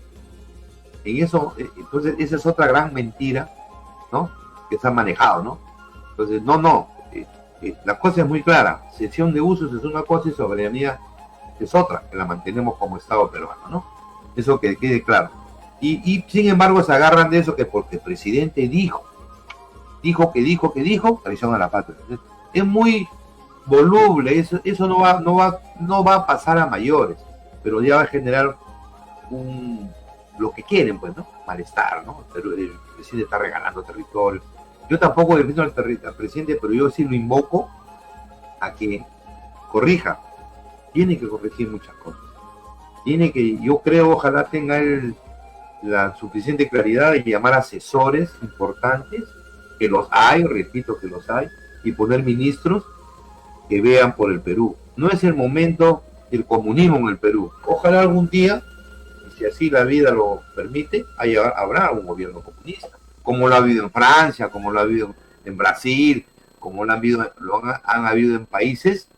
En eso, entonces, esa es otra gran mentira, ¿no? Que se ha manejado, ¿no? Entonces, la cosa es muy clara, cesión de usos es una cosa y soberanía es otra, que la mantenemos como Estado peruano, ¿no? Eso que quede claro. Y sin embargo se agarran de eso que porque el presidente dijo, traición a la patria. Es muy voluble, eso no va a pasar a mayores, pero ya va a generar lo que quieren, pues, ¿no? Malestar, ¿no? El presidente está regalando territorio. Yo tampoco defiendo al presidente, pero yo sí lo invoco a que corrija. Tiene que corregir muchas cosas. Yo creo, ojalá tenga él la suficiente claridad de llamar asesores importantes, que los hay, repito que los hay, y poner ministros que vean por el Perú. No es el momento del comunismo en el Perú. Ojalá algún día, y si así la vida lo permite, habrá un gobierno comunista, como lo ha habido en Francia, como lo ha habido en Brasil, como lo han habido en países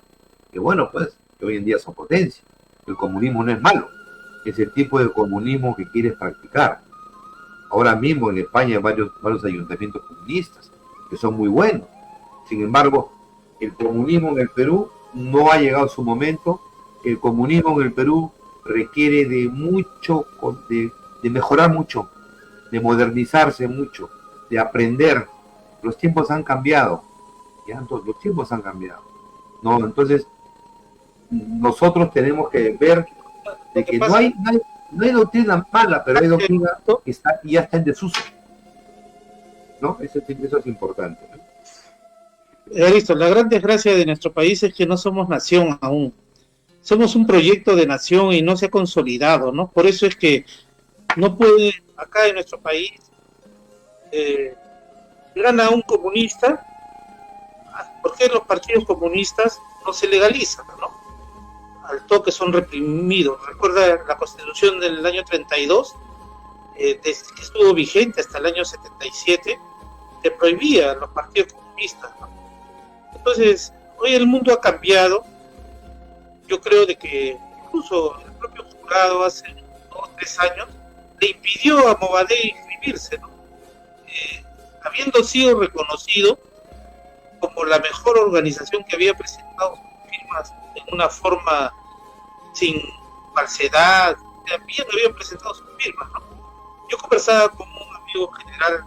que, bueno, pues, que hoy en día son potencia. El comunismo no es malo, es el tipo de comunismo que quieres practicar. Ahora mismo en España hay varios ayuntamientos comunistas que son muy buenos. Sin embargo, el comunismo en el Perú no ha llegado a su momento. El comunismo en el Perú requiere de mucho, de mejorar mucho, de modernizarse mucho, de aprender. Los tiempos han cambiado. Los tiempos han cambiado. ¿No? Entonces, nosotros tenemos que ver de que no hay doctrina mala, pero hay doctrina que ya está en desuso, ¿no? Eso es importante, ¿no?
Listo, la gran desgracia de nuestro país es que no somos nación aún. somos un proyecto de nación y no se ha consolidado, ¿no? Por eso es que no puede, acá en nuestro país, gana un comunista. ¿Por qué los partidos comunistas no se legalizan, ¿no? Al toque son reprimidos. Recuerda la Constitución del año 32, que estuvo vigente hasta el año 77, que prohibía a los partidos comunistas, ¿no? Entonces, hoy el mundo ha cambiado. Yo creo de que incluso el propio jurado hace 2 o 3 años le impidió a Movadé inscribirse, ¿no? Habiendo sido reconocido como la mejor organización que había presentado sus firmas en una forma sin falsedad, también habían presentado sus firmas, ¿no? Yo conversaba con un amigo general,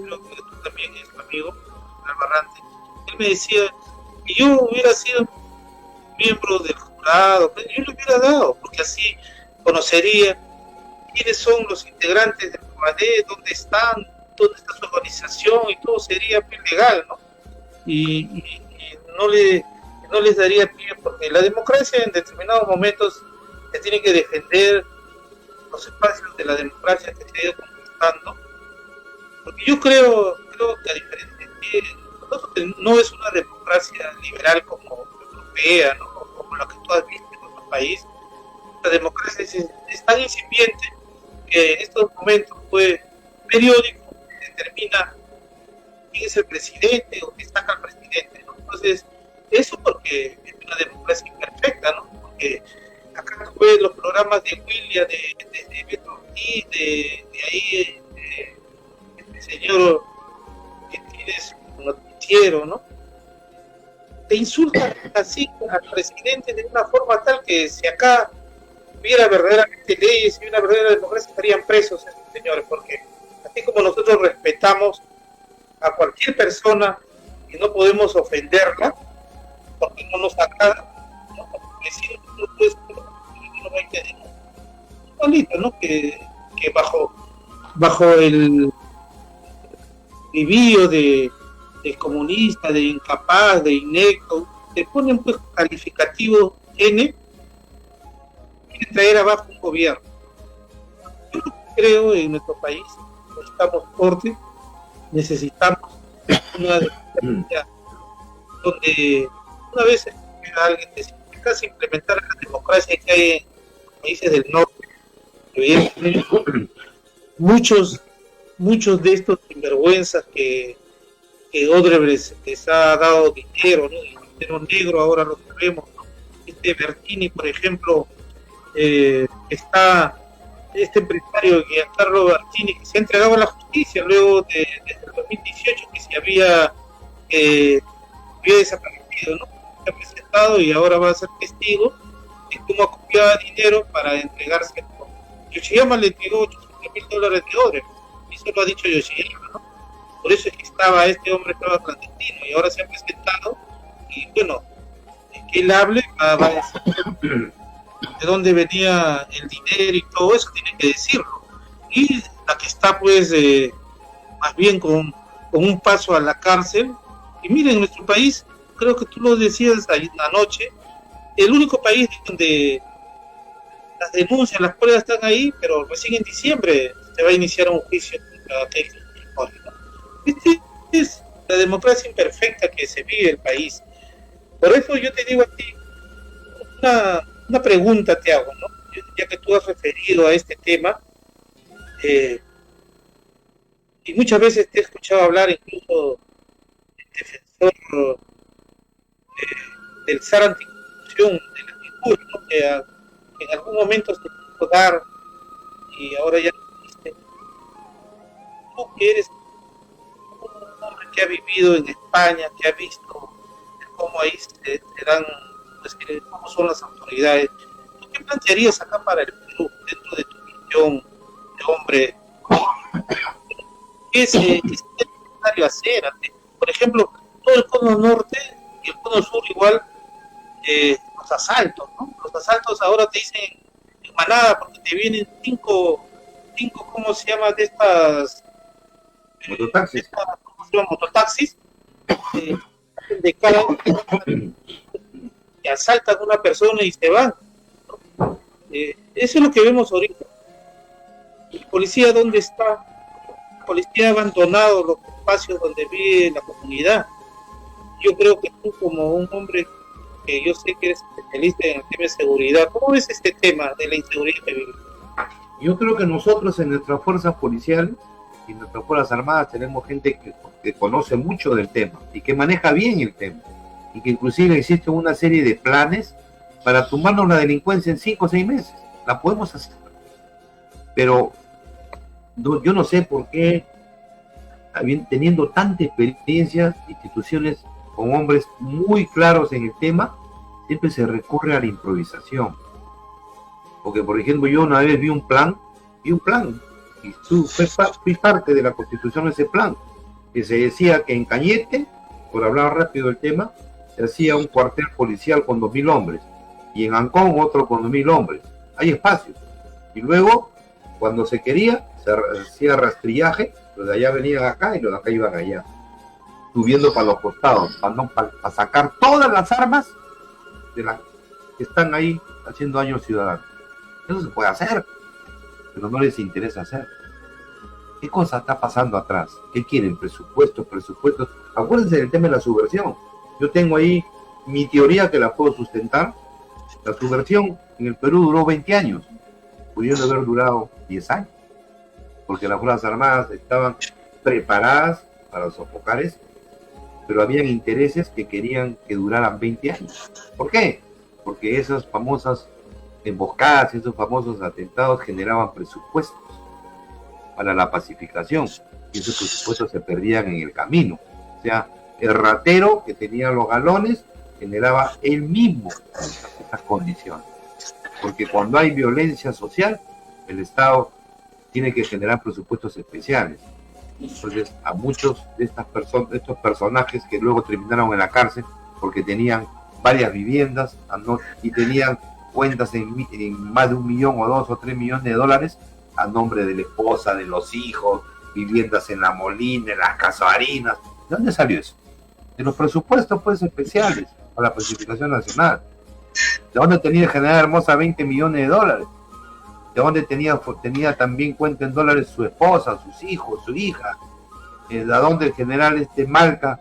creo que tú también eres tu amigo, general Barrante. Él me decía que yo hubiera sido miembro del jurado, pero yo le hubiera dado, porque así conocería quiénes son los integrantes del Movadé, dónde está su organización, y todo sería muy legal, ¿no? Y no les daría pie, porque la democracia en determinados momentos se tiene que defender los espacios de la democracia que se ha ido conquistando, porque yo creo que a diferencia de no es una democracia liberal como europea, ¿no? Como la que tú has visto en otro país. La democracia es tan incipiente que en estos momentos fue periódico que determina quién es el presidente o que saca al presidente, ¿no? Entonces, eso porque es una democracia imperfecta, ¿no? Porque acá tú ves los programas de William, de Beto Ortiz, de ahí, este señor que tiene su noticiero, ¿no? Te insultan así al presidente de una forma tal que si acá hubiera verdaderamente leyes y una verdadera democracia estarían presos estos señores, porque así como nosotros respetamos a cualquier persona y no podemos ofenderla porque no nos agrada, ¿no? Porque si no puedes, no hay que bonito, ¿no? Que bajo el vivío de comunista, de incapaz, de inecto, te ponen pues calificativo N y traer abajo un gobierno. Yo creo en nuestro país necesitamos corte, necesitamos una democracia donde una vez alguien decía que casi implementar la democracia que hay en los países del norte, evidentemente muchos de estos sinvergüenzas que Odebrecht les ha dado dinero, ¿no? Y dinero negro ahora lo sabemos, ¿no? Este Bertini, por ejemplo, está este empresario Giancarlo Bertini, que se ha entregado a la justicia luego desde el 2018 que se había desaparecido, ¿no? Se ha presentado y ahora va a ser testigo de cómo acopiaba dinero para entregarse. Yoshiyama le entregó $800,000 de Odebrecht, y eso lo ha dicho Yoshiyama, ¿no? Por eso es que este hombre estaba clandestino y ahora se ha presentado y bueno, que él hable va a decir de dónde venía el dinero y todo eso, tiene que decirlo. Y la que está pues más bien con un paso a la cárcel. Y miren, en nuestro país, creo que tú lo decías anoche, el único país donde las denuncias, las pruebas están ahí, pero recién en diciembre se va a iniciar un juicio contra aquel. Esta es la democracia imperfecta que se vive en el país. Por eso yo te digo a ti, una pregunta te hago, ¿no? Ya que tú has referido a este tema, y muchas veces te he escuchado hablar incluso del defensor del SAR anticorrupción, de la figura, ¿no? Que en algún momento se pudo dar y ahora ya no existe. Tú que eres un hombre que ha vivido en España, que ha visto cómo ahí se dan, pues, cómo son las autoridades, ¿tú qué plantearías acá para el Perú, dentro de tu visión de hombre? ¿Qué es necesario hacer? Por ejemplo, todo el cono norte y el cono sur igual, los asaltos, ¿no? Los asaltos ahora te dicen en manada porque te vienen cinco, ¿cómo se llama? De estas
mototaxis.
Mototaxis de cada que asaltan a una persona y se van. Eso es lo que vemos ahorita. ¿Y policía dónde está? La policía ha abandonado los espacios donde vive la comunidad. Yo creo que tú, como un hombre que yo sé que eres especialista en el tema de seguridad, ¿cómo ves este tema de la inseguridad que vive?
Yo creo que nosotros en nuestras fuerzas policiales y en nuestras fuerzas armadas tenemos gente que conoce mucho del tema y que maneja bien el tema, y que inclusive existe una serie de planes para tumbarnos la delincuencia en 5 o 6 meses. La podemos hacer. Pero yo no sé por qué, teniendo tanta experiencia, instituciones con hombres muy claros en el tema, siempre se recurre a la improvisación. Porque, por ejemplo, yo una vez vi un plan, y fui parte de la constitución de ese plan, que se decía que en Cañete, por hablar rápido del tema, se hacía un cuartel policial con 2.000 hombres, y en Ancón otro con 2.000 hombres. Hay espacio. Y luego, cuando se quería, se hacía rastrillaje, los de allá venían acá y los de acá iban allá, subiendo para los costados, para sacar todas las armas que están ahí haciendo daño al ciudadano. Eso se puede hacer, pero no les interesa hacer. ¿Qué cosa está pasando atrás? ¿Qué quieren? Presupuestos. Acuérdense del tema de la subversión. Yo tengo ahí mi teoría que la puedo sustentar. La subversión en el Perú duró 20 años, pudiendo haber durado 10 años, porque las Fuerzas Armadas estaban preparadas para sofocar eso, pero habían intereses que querían que duraran 20 años. ¿Por qué? Porque esas famosas emboscadas, esos famosos atentados generaban presupuestos para la pacificación, y esos presupuestos se perdían en el camino. O sea, el ratero que tenía los galones generaba él mismo estas condiciones, porque cuando hay violencia social, el Estado tiene que generar presupuestos especiales. Entonces, a muchos de estos personajes que luego terminaron en la cárcel porque tenían varias viviendas y tenían cuentas en más de 1 millón o 2 o 3 millones de dólares a nombre de la esposa, de los hijos, viviendas en La Molina, en las Casuarinas. ¿De dónde salió eso? De los presupuestos pues especiales para la pacificación nacional. ¿De dónde tenía el general Hermosa 20 millones de dólares? ¿De dónde tenía también cuenta en dólares su esposa, sus hijos, su hija? ¿De dónde el general Malca,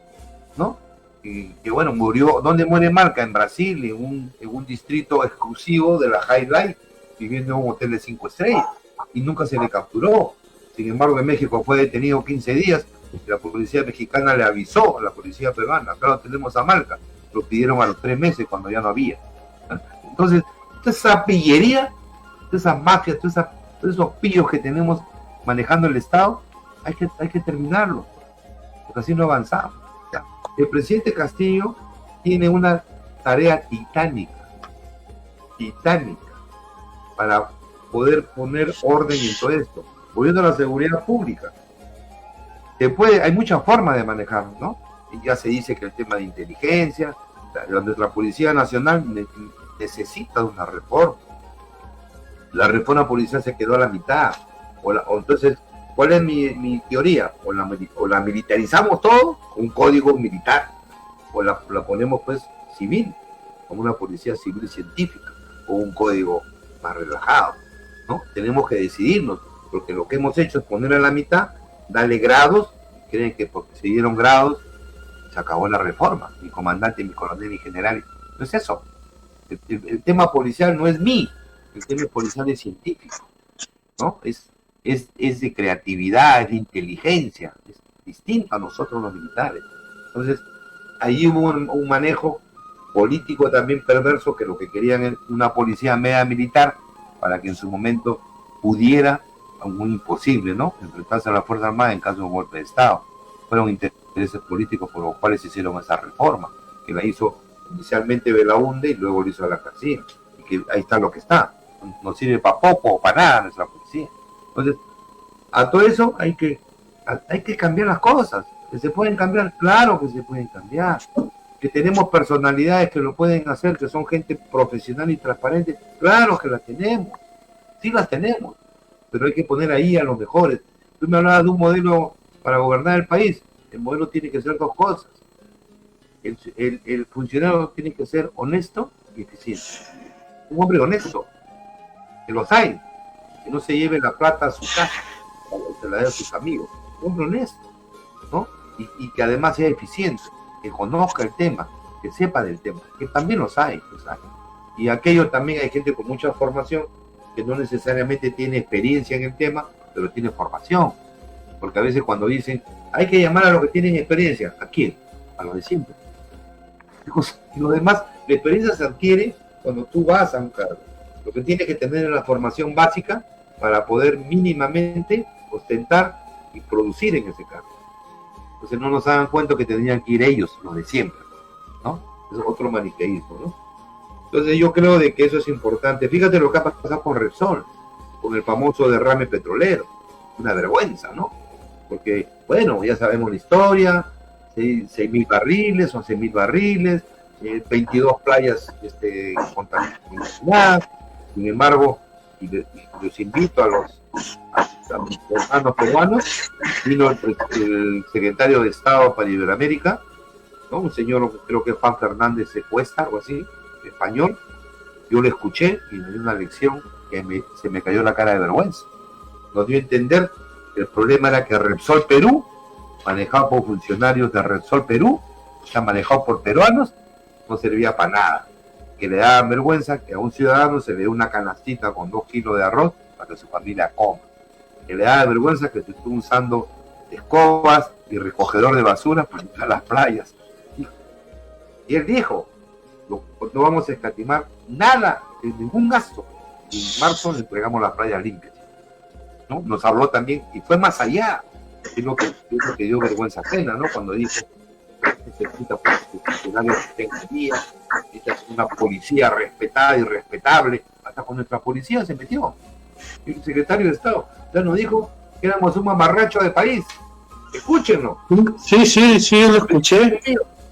¿no? Que bueno, murió. ¿Dónde muere Malca? En Brasil, en un distrito exclusivo de la High Life, viviendo en un hotel de 5 estrellas, y nunca se le capturó. Sin embargo, en México fue detenido 15 días, y la policía mexicana le avisó a la policía peruana: claro, tenemos a Malca. Lo pidieron a los 3 meses cuando ya no había. Entonces, toda esa pillería, todas esas mafias, todos esos pillos que tenemos manejando el Estado, hay que terminarlo, porque así no avanzamos. El presidente Castillo tiene una tarea titánica, para poder poner orden en todo esto, volviendo a la seguridad pública. Hay muchas formas de manejarlo, ¿no? Y ya se dice que el tema de inteligencia, nuestra Policía Nacional necesita una reforma. La reforma policial se quedó a la mitad. Entonces, ¿cuál es mi teoría? O la militarizamos todo, un código militar, o la ponemos pues civil, como una policía civil científica, o un código más relajado, ¿no? Tenemos que decidirnos, porque lo que hemos hecho es poner a la mitad, darle grados, creen que porque se dieron grados, se acabó la reforma, mi comandante, mi coronel, mi general. No es eso. El tema policial no es el tema policial es científico, ¿no? Es de creatividad, es de inteligencia, es distinto a nosotros los militares. Entonces, ahí hubo un manejo político también perverso, que lo que querían es una policía media militar para que en su momento pudiera, muy imposible, ¿no?, enfrentarse a la Fuerza Armada en caso de un golpe de Estado. Fueron intereses políticos por los cuales se hicieron esa reforma, que la hizo inicialmente Belaúnde y luego lo hizo la Casilla, y que ahí está lo que está. No sirve para poco o para nada nuestra policía. Entonces, a todo eso hay que cambiar las cosas. ¿Que se pueden cambiar? Claro que se pueden cambiar. Que tenemos personalidades que lo pueden hacer, que son gente profesional y transparente. Claro que las tenemos. Sí las tenemos. Pero hay que poner ahí a los mejores. Tú me hablabas de un modelo para gobernar el país. El modelo tiene que ser 2 cosas. el funcionario tiene que ser honesto y eficiente. Un hombre honesto, que los hay, que no se lleve la plata a su casa, o se la dé a sus amigos. Un hombre honesto, ¿no? Y que además sea eficiente, que conozca el tema, que sepa del tema, que también los hay, los hay. Y aquello también hay gente con mucha formación que no necesariamente tiene experiencia en el tema, pero tiene formación. Porque a veces cuando dicen, hay que llamar a los que tienen experiencia, ¿a quién? A los de siempre. Y lo demás, la experiencia se adquiere cuando tú vas a un cargo. Lo que tienes que tener es la formación básica para poder mínimamente ostentar y producir en ese cargo. Entonces no nos dan cuenta que tendrían que ir ellos, los de siempre, ¿no? Es otro maniqueísmo, ¿no? Entonces yo creo de que eso es importante. Fíjate lo que ha pasado con Repsol, con el famoso derrame petrolero. Una vergüenza, ¿no? Porque, bueno, ya sabemos la historia, 6.000 barriles, 11.000 barriles, 22 playas contaminadas. Sin embargo, y los invito a los hermanos peruanos, vino el secretario de Estado para Iberoamérica, ¿no? Un señor, creo que es Juan Fernández Secuesta, algo así, español. Yo lo escuché y me dio una lección que se me cayó la cara de vergüenza. Nos dio a entender que el problema era que Repsol Perú, manejado por funcionarios de Repsol Perú, o sea, manejado por peruanos, no servía para nada. Que le daban vergüenza que a un ciudadano se le dé una canastita con 2 kilos de arroz para que su familia coma. Que le daba vergüenza que se estuvo usando escobas y recogedor de basura para limpiar las playas. Y él dijo, no vamos a escatimar nada, ningún gasto. Y en marzo le entregamos las playas limpias, ¿no? Nos habló también, y fue más allá, es lo que dio vergüenza ajena, ¿no? Cuando dijo, necesita funcionarios que tengan día, necesita una policía respetada y respetable, hasta con nuestra policía se metió. Y el secretario de Estado ya nos dijo que éramos un mamarracho de país. Escúchenlo.
Sí, lo escuché.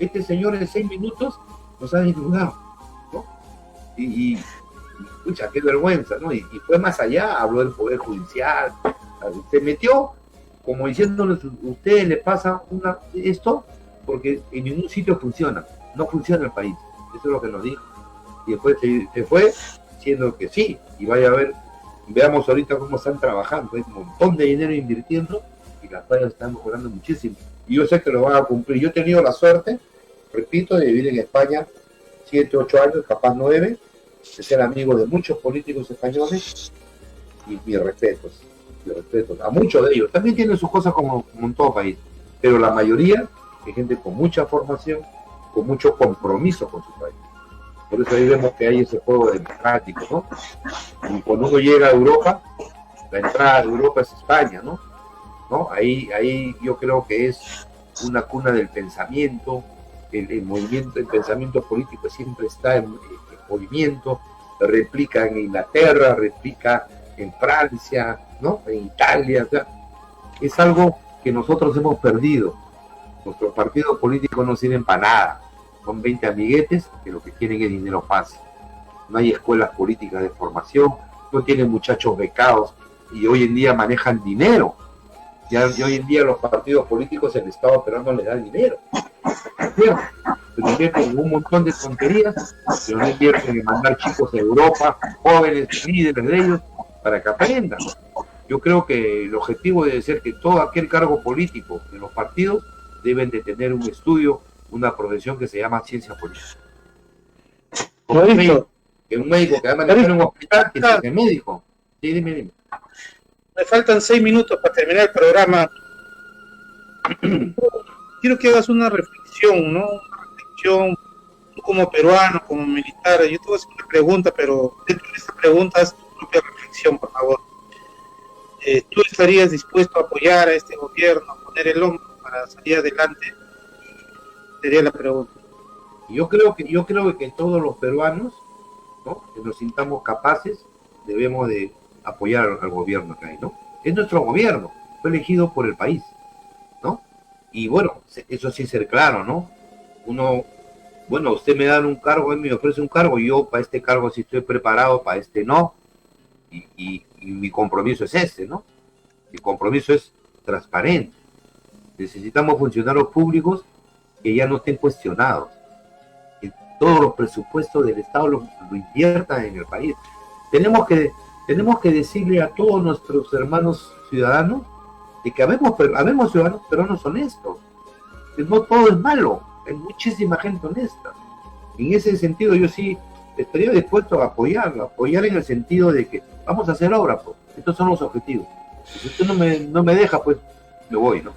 Este señor en 6 minutos nos ha disfrutado, ¿no? Y escucha, qué vergüenza, ¿no? Y fue más allá, habló del Poder Judicial, se metió como diciéndoles, ustedes le pasa esto porque en ningún sitio funciona, no funciona el país, eso es lo que nos dijo. Y después se fue diciendo que sí, y vaya a ver, veamos ahorita cómo están trabajando, hay un montón de dinero invirtiendo y las playas están mejorando muchísimo. Y yo sé que lo van a cumplir. Yo he tenido la suerte, repito, de vivir en España 7, 8 años, capaz 9, de ser amigo de muchos políticos españoles, y mis respetos a muchos de ellos. También tienen sus cosas como en todo país, pero la mayoría es gente con mucha formación, con mucho compromiso con su país. Por eso ahí vemos que hay ese juego democrático, ¿no? Y cuando uno llega a Europa, la entrada de Europa es España, ¿no? Ahí yo creo que es una cuna del pensamiento, el movimiento, el pensamiento político siempre está en movimiento, replica en Inglaterra, replica en Francia, ¿no? En Italia, o sea, es algo que nosotros hemos perdido. Nuestros partidos políticos no sirven para nada, son 20 amiguetes que lo que quieren es dinero fácil. No hay escuelas políticas de formación, no tienen muchachos becados y hoy en día manejan dinero. Y hoy en día los partidos políticos, el Estado peruano les da dinero. Pero invierten en un montón de tonterías, pero no invierten en mandar chicos a Europa, jóvenes, líderes de ellos, para que aprendan. Yo creo que el objetivo debe ser que todo aquel cargo político de los partidos deben de tener un estudio, una profesión que se llama ciencia política. Como un médico que va a manejar un hospital, que es el médico. Sí, dime.
Me faltan 6 minutos para terminar el programa. Quiero que hagas una reflexión, ¿no? Una reflexión, tú como peruano, como militar. Yo te voy a hacer una pregunta, pero dentro de esta pregunta haz tu propia reflexión, por favor. ¿Tú estarías dispuesto a apoyar a este gobierno, a poner el hombro para salir adelante? Sería la pregunta.
Yo creo que todos los peruanos, ¿no?, que nos sintamos capaces, debemos de apoyar al gobierno que hay, ¿no? Es nuestro gobierno, fue elegido por el país, ¿no? Y bueno, eso sí ser claro, ¿no? Usted me da un cargo, él me ofrece un cargo, yo para este cargo sí estoy preparado, para este no, y mi compromiso es este, ¿no? Mi compromiso es transparente. Necesitamos funcionarios públicos que ya no estén cuestionados, que todos los presupuestos del Estado lo inviertan en el país. Tenemos que decirle a todos nuestros hermanos ciudadanos de que habemos ciudadanos peruanos honestos, que no todo es malo, hay muchísima gente honesta. En ese sentido yo sí estaría dispuesto a apoyar en el sentido de que vamos a hacer obra, pues. Estos son los objetivos. Si usted no me deja, pues me voy, ¿no?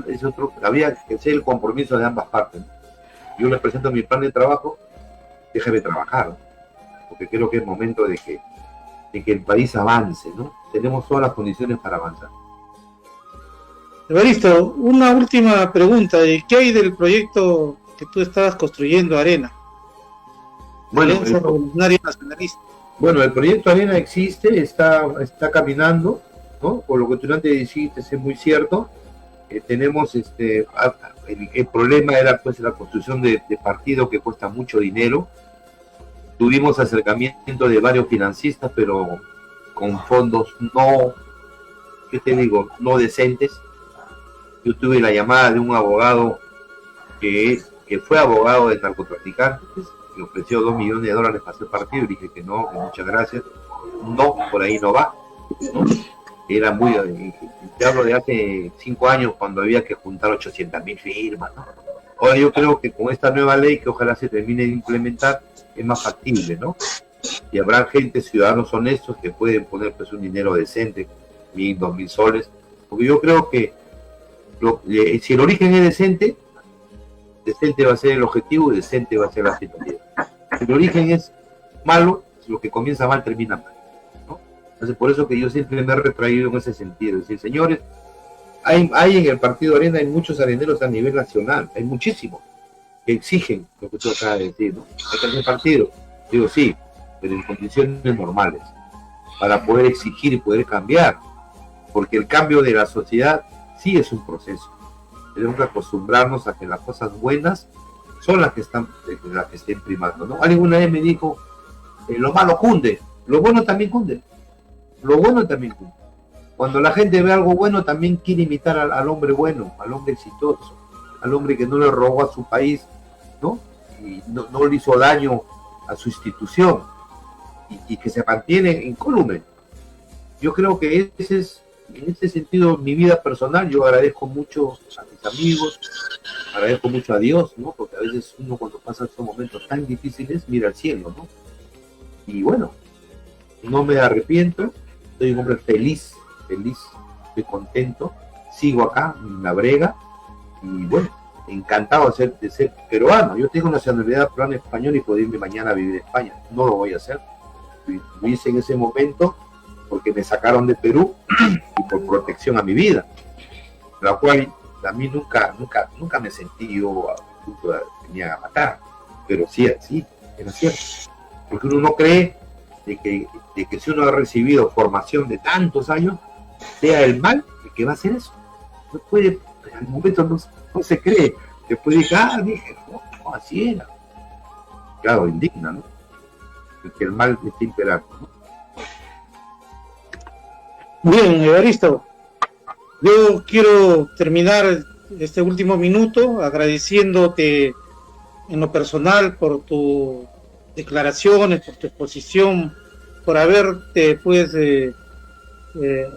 Es otro, había que ser el compromiso de ambas partes, ¿no? Yo les presento mi plan de trabajo, déjeme trabajar, ¿no? Porque creo que es momento de que el país avance, ¿no? Tenemos todas las condiciones para avanzar.
Evaristo, una última pregunta. ¿Qué hay del proyecto que tú estabas construyendo, Arena?
Bueno,
Alianza Revolucionaria Nacionalista.
Bueno, el proyecto Arena existe, está caminando, ¿no? Por lo que tú antes dijiste, es muy cierto. Tenemos el problema era pues la construcción de partido que cuesta mucho dinero. Tuvimos acercamiento de varios financistas, pero con fondos no decentes. Yo tuve la llamada de un abogado que fue abogado de narcotraficantes, que ofreció $2 millones para hacer partido, y dije que no, que muchas gracias, no, por ahí no va, ¿no? Era muy, te hablo de hace 5 años cuando había que juntar 800.000 firmas, ¿no? Ahora yo creo que con esta nueva ley que ojalá se termine de implementar es más factible, ¿no? Y habrá gente, ciudadanos honestos que pueden poner pues un dinero decente, 1.000, 2.000 soles, porque yo creo que si el origen es decente va a ser el objetivo y decente va a ser la finalidad. Si el origen es malo, lo que comienza mal termina mal, ¿no? Entonces por eso que yo siempre me he retraído en ese sentido, es decir, señores, hay en el partido Arena, hay muchos areneros a nivel nacional, hay muchísimos que exigen lo que tú acabas de decir, ¿no? Hay que hacer partido, digo sí, pero en condiciones normales, para poder exigir y poder cambiar, porque el cambio de la sociedad sí es un proceso. Tenemos que acostumbrarnos a que las cosas buenas son las que estén primando, ¿no? Alguna vez me dijo, lo malo cunde, lo bueno también cunde. Cuando la gente ve algo bueno, también quiere imitar al hombre bueno, al hombre exitoso, al hombre que no le robó a su país, ¿no? Y no le hizo daño a su institución, y que se mantiene incólume. Yo creo que en ese sentido, mi vida personal, yo agradezco mucho a mis amigos, agradezco mucho a Dios, ¿no? Porque a veces uno cuando pasa estos momentos tan difíciles, mira al cielo, ¿no? Y bueno, no me arrepiento, soy un hombre feliz, estoy contento, sigo acá en la brega, y bueno, encantado de ser peruano. Yo tengo nacionalidad peruana española y puedo irme mañana a vivir en España, no lo voy a hacer. Lo hice en ese momento porque me sacaron de Perú y por protección a mi vida, la cual a mí nunca me sentí yo a punto de venir a matar, pero sí, era cierto, porque uno no cree de que si uno ha recibido formación de tantos años, sea el mal el que va a hacer eso. No puede, al momento no se cree, después dije, no, así era. Claro, indigna, ¿no? Que el mal esté imperando, ¿no?
Bien, Evaristo, yo quiero terminar este último minuto agradeciéndote en lo personal por tus declaraciones, por tu exposición, por haberte pues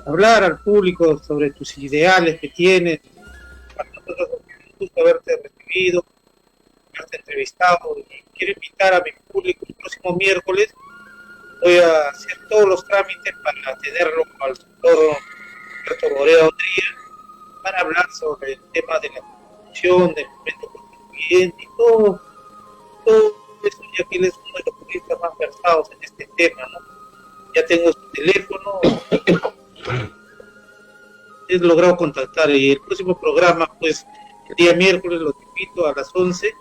hablar al público sobre tus ideales que tienes. Para nosotros es un gusto haberte recibido, haberte entrevistado, y quiero invitar a mi público el próximo miércoles. Voy a hacer todos los trámites para tenerlo al doctor Roberto Borea Odría para hablar sobre el tema de la constitución, del momento constituyente y todo eso, ya que él es uno de los juristas más versados en este tema, ¿no? Ya tengo su teléfono, he logrado contactar, y el próximo programa, pues, el día miércoles, lo invito a las 11,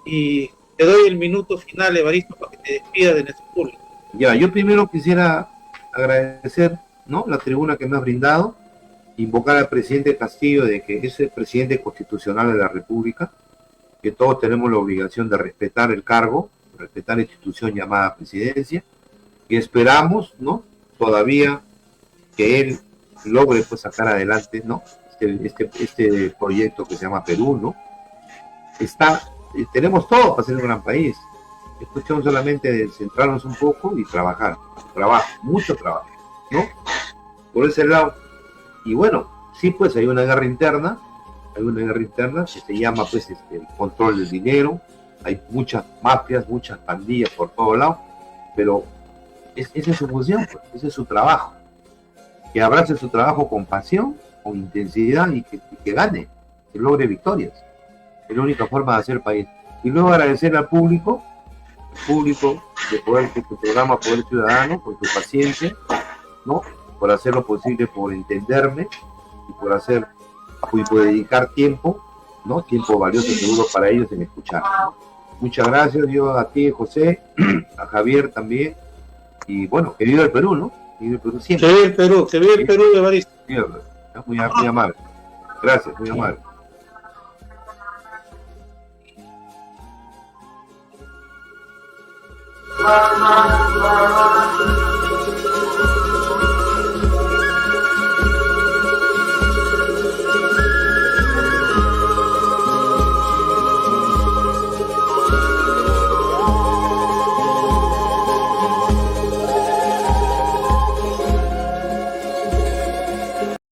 y te doy el minuto final, Evaristo, para que te despidas de nuestro público.
Ya, yo primero quisiera agradecer, ¿no?, la tribuna que me has brindado, invocar al presidente Castillo de que es el presidente constitucional de la República, que todos tenemos la obligación de respetar el cargo, respetar la institución llamada presidencia, y esperamos, ¿no?, todavía que él logre pues sacar adelante, ¿no?, este proyecto que se llama Perú, ¿no?, tenemos todo para ser un gran país. Es cuestión solamente de centrarnos un poco y trabajar. Mucho trabajo, ¿no? Por ese lado. Y bueno, sí, pues hay una guerra interna que se llama pues el control del dinero. Hay muchas mafias, muchas pandillas por todos lados, pero esa es su función, pues, ese es su trabajo. Que abrace su trabajo con pasión, con intensidad y que gane, que logre victorias. Es la única forma de hacer país. Y luego agradecer al público de poder que tu programa Poder Ciudadano, por tu paciencia, ¿no? Por hacer lo posible, por entenderme y por dedicar tiempo, ¿no? Tiempo valioso seguro para ellos en escuchar, ¿no? Muchas gracias, yo a ti, José, a Javier también, y bueno, que viva el Perú, ¿no? Que viva el Perú siempre.
Que viva el Perú, Evaristo.
Muy amable. Gracias, muy amable.
Wow.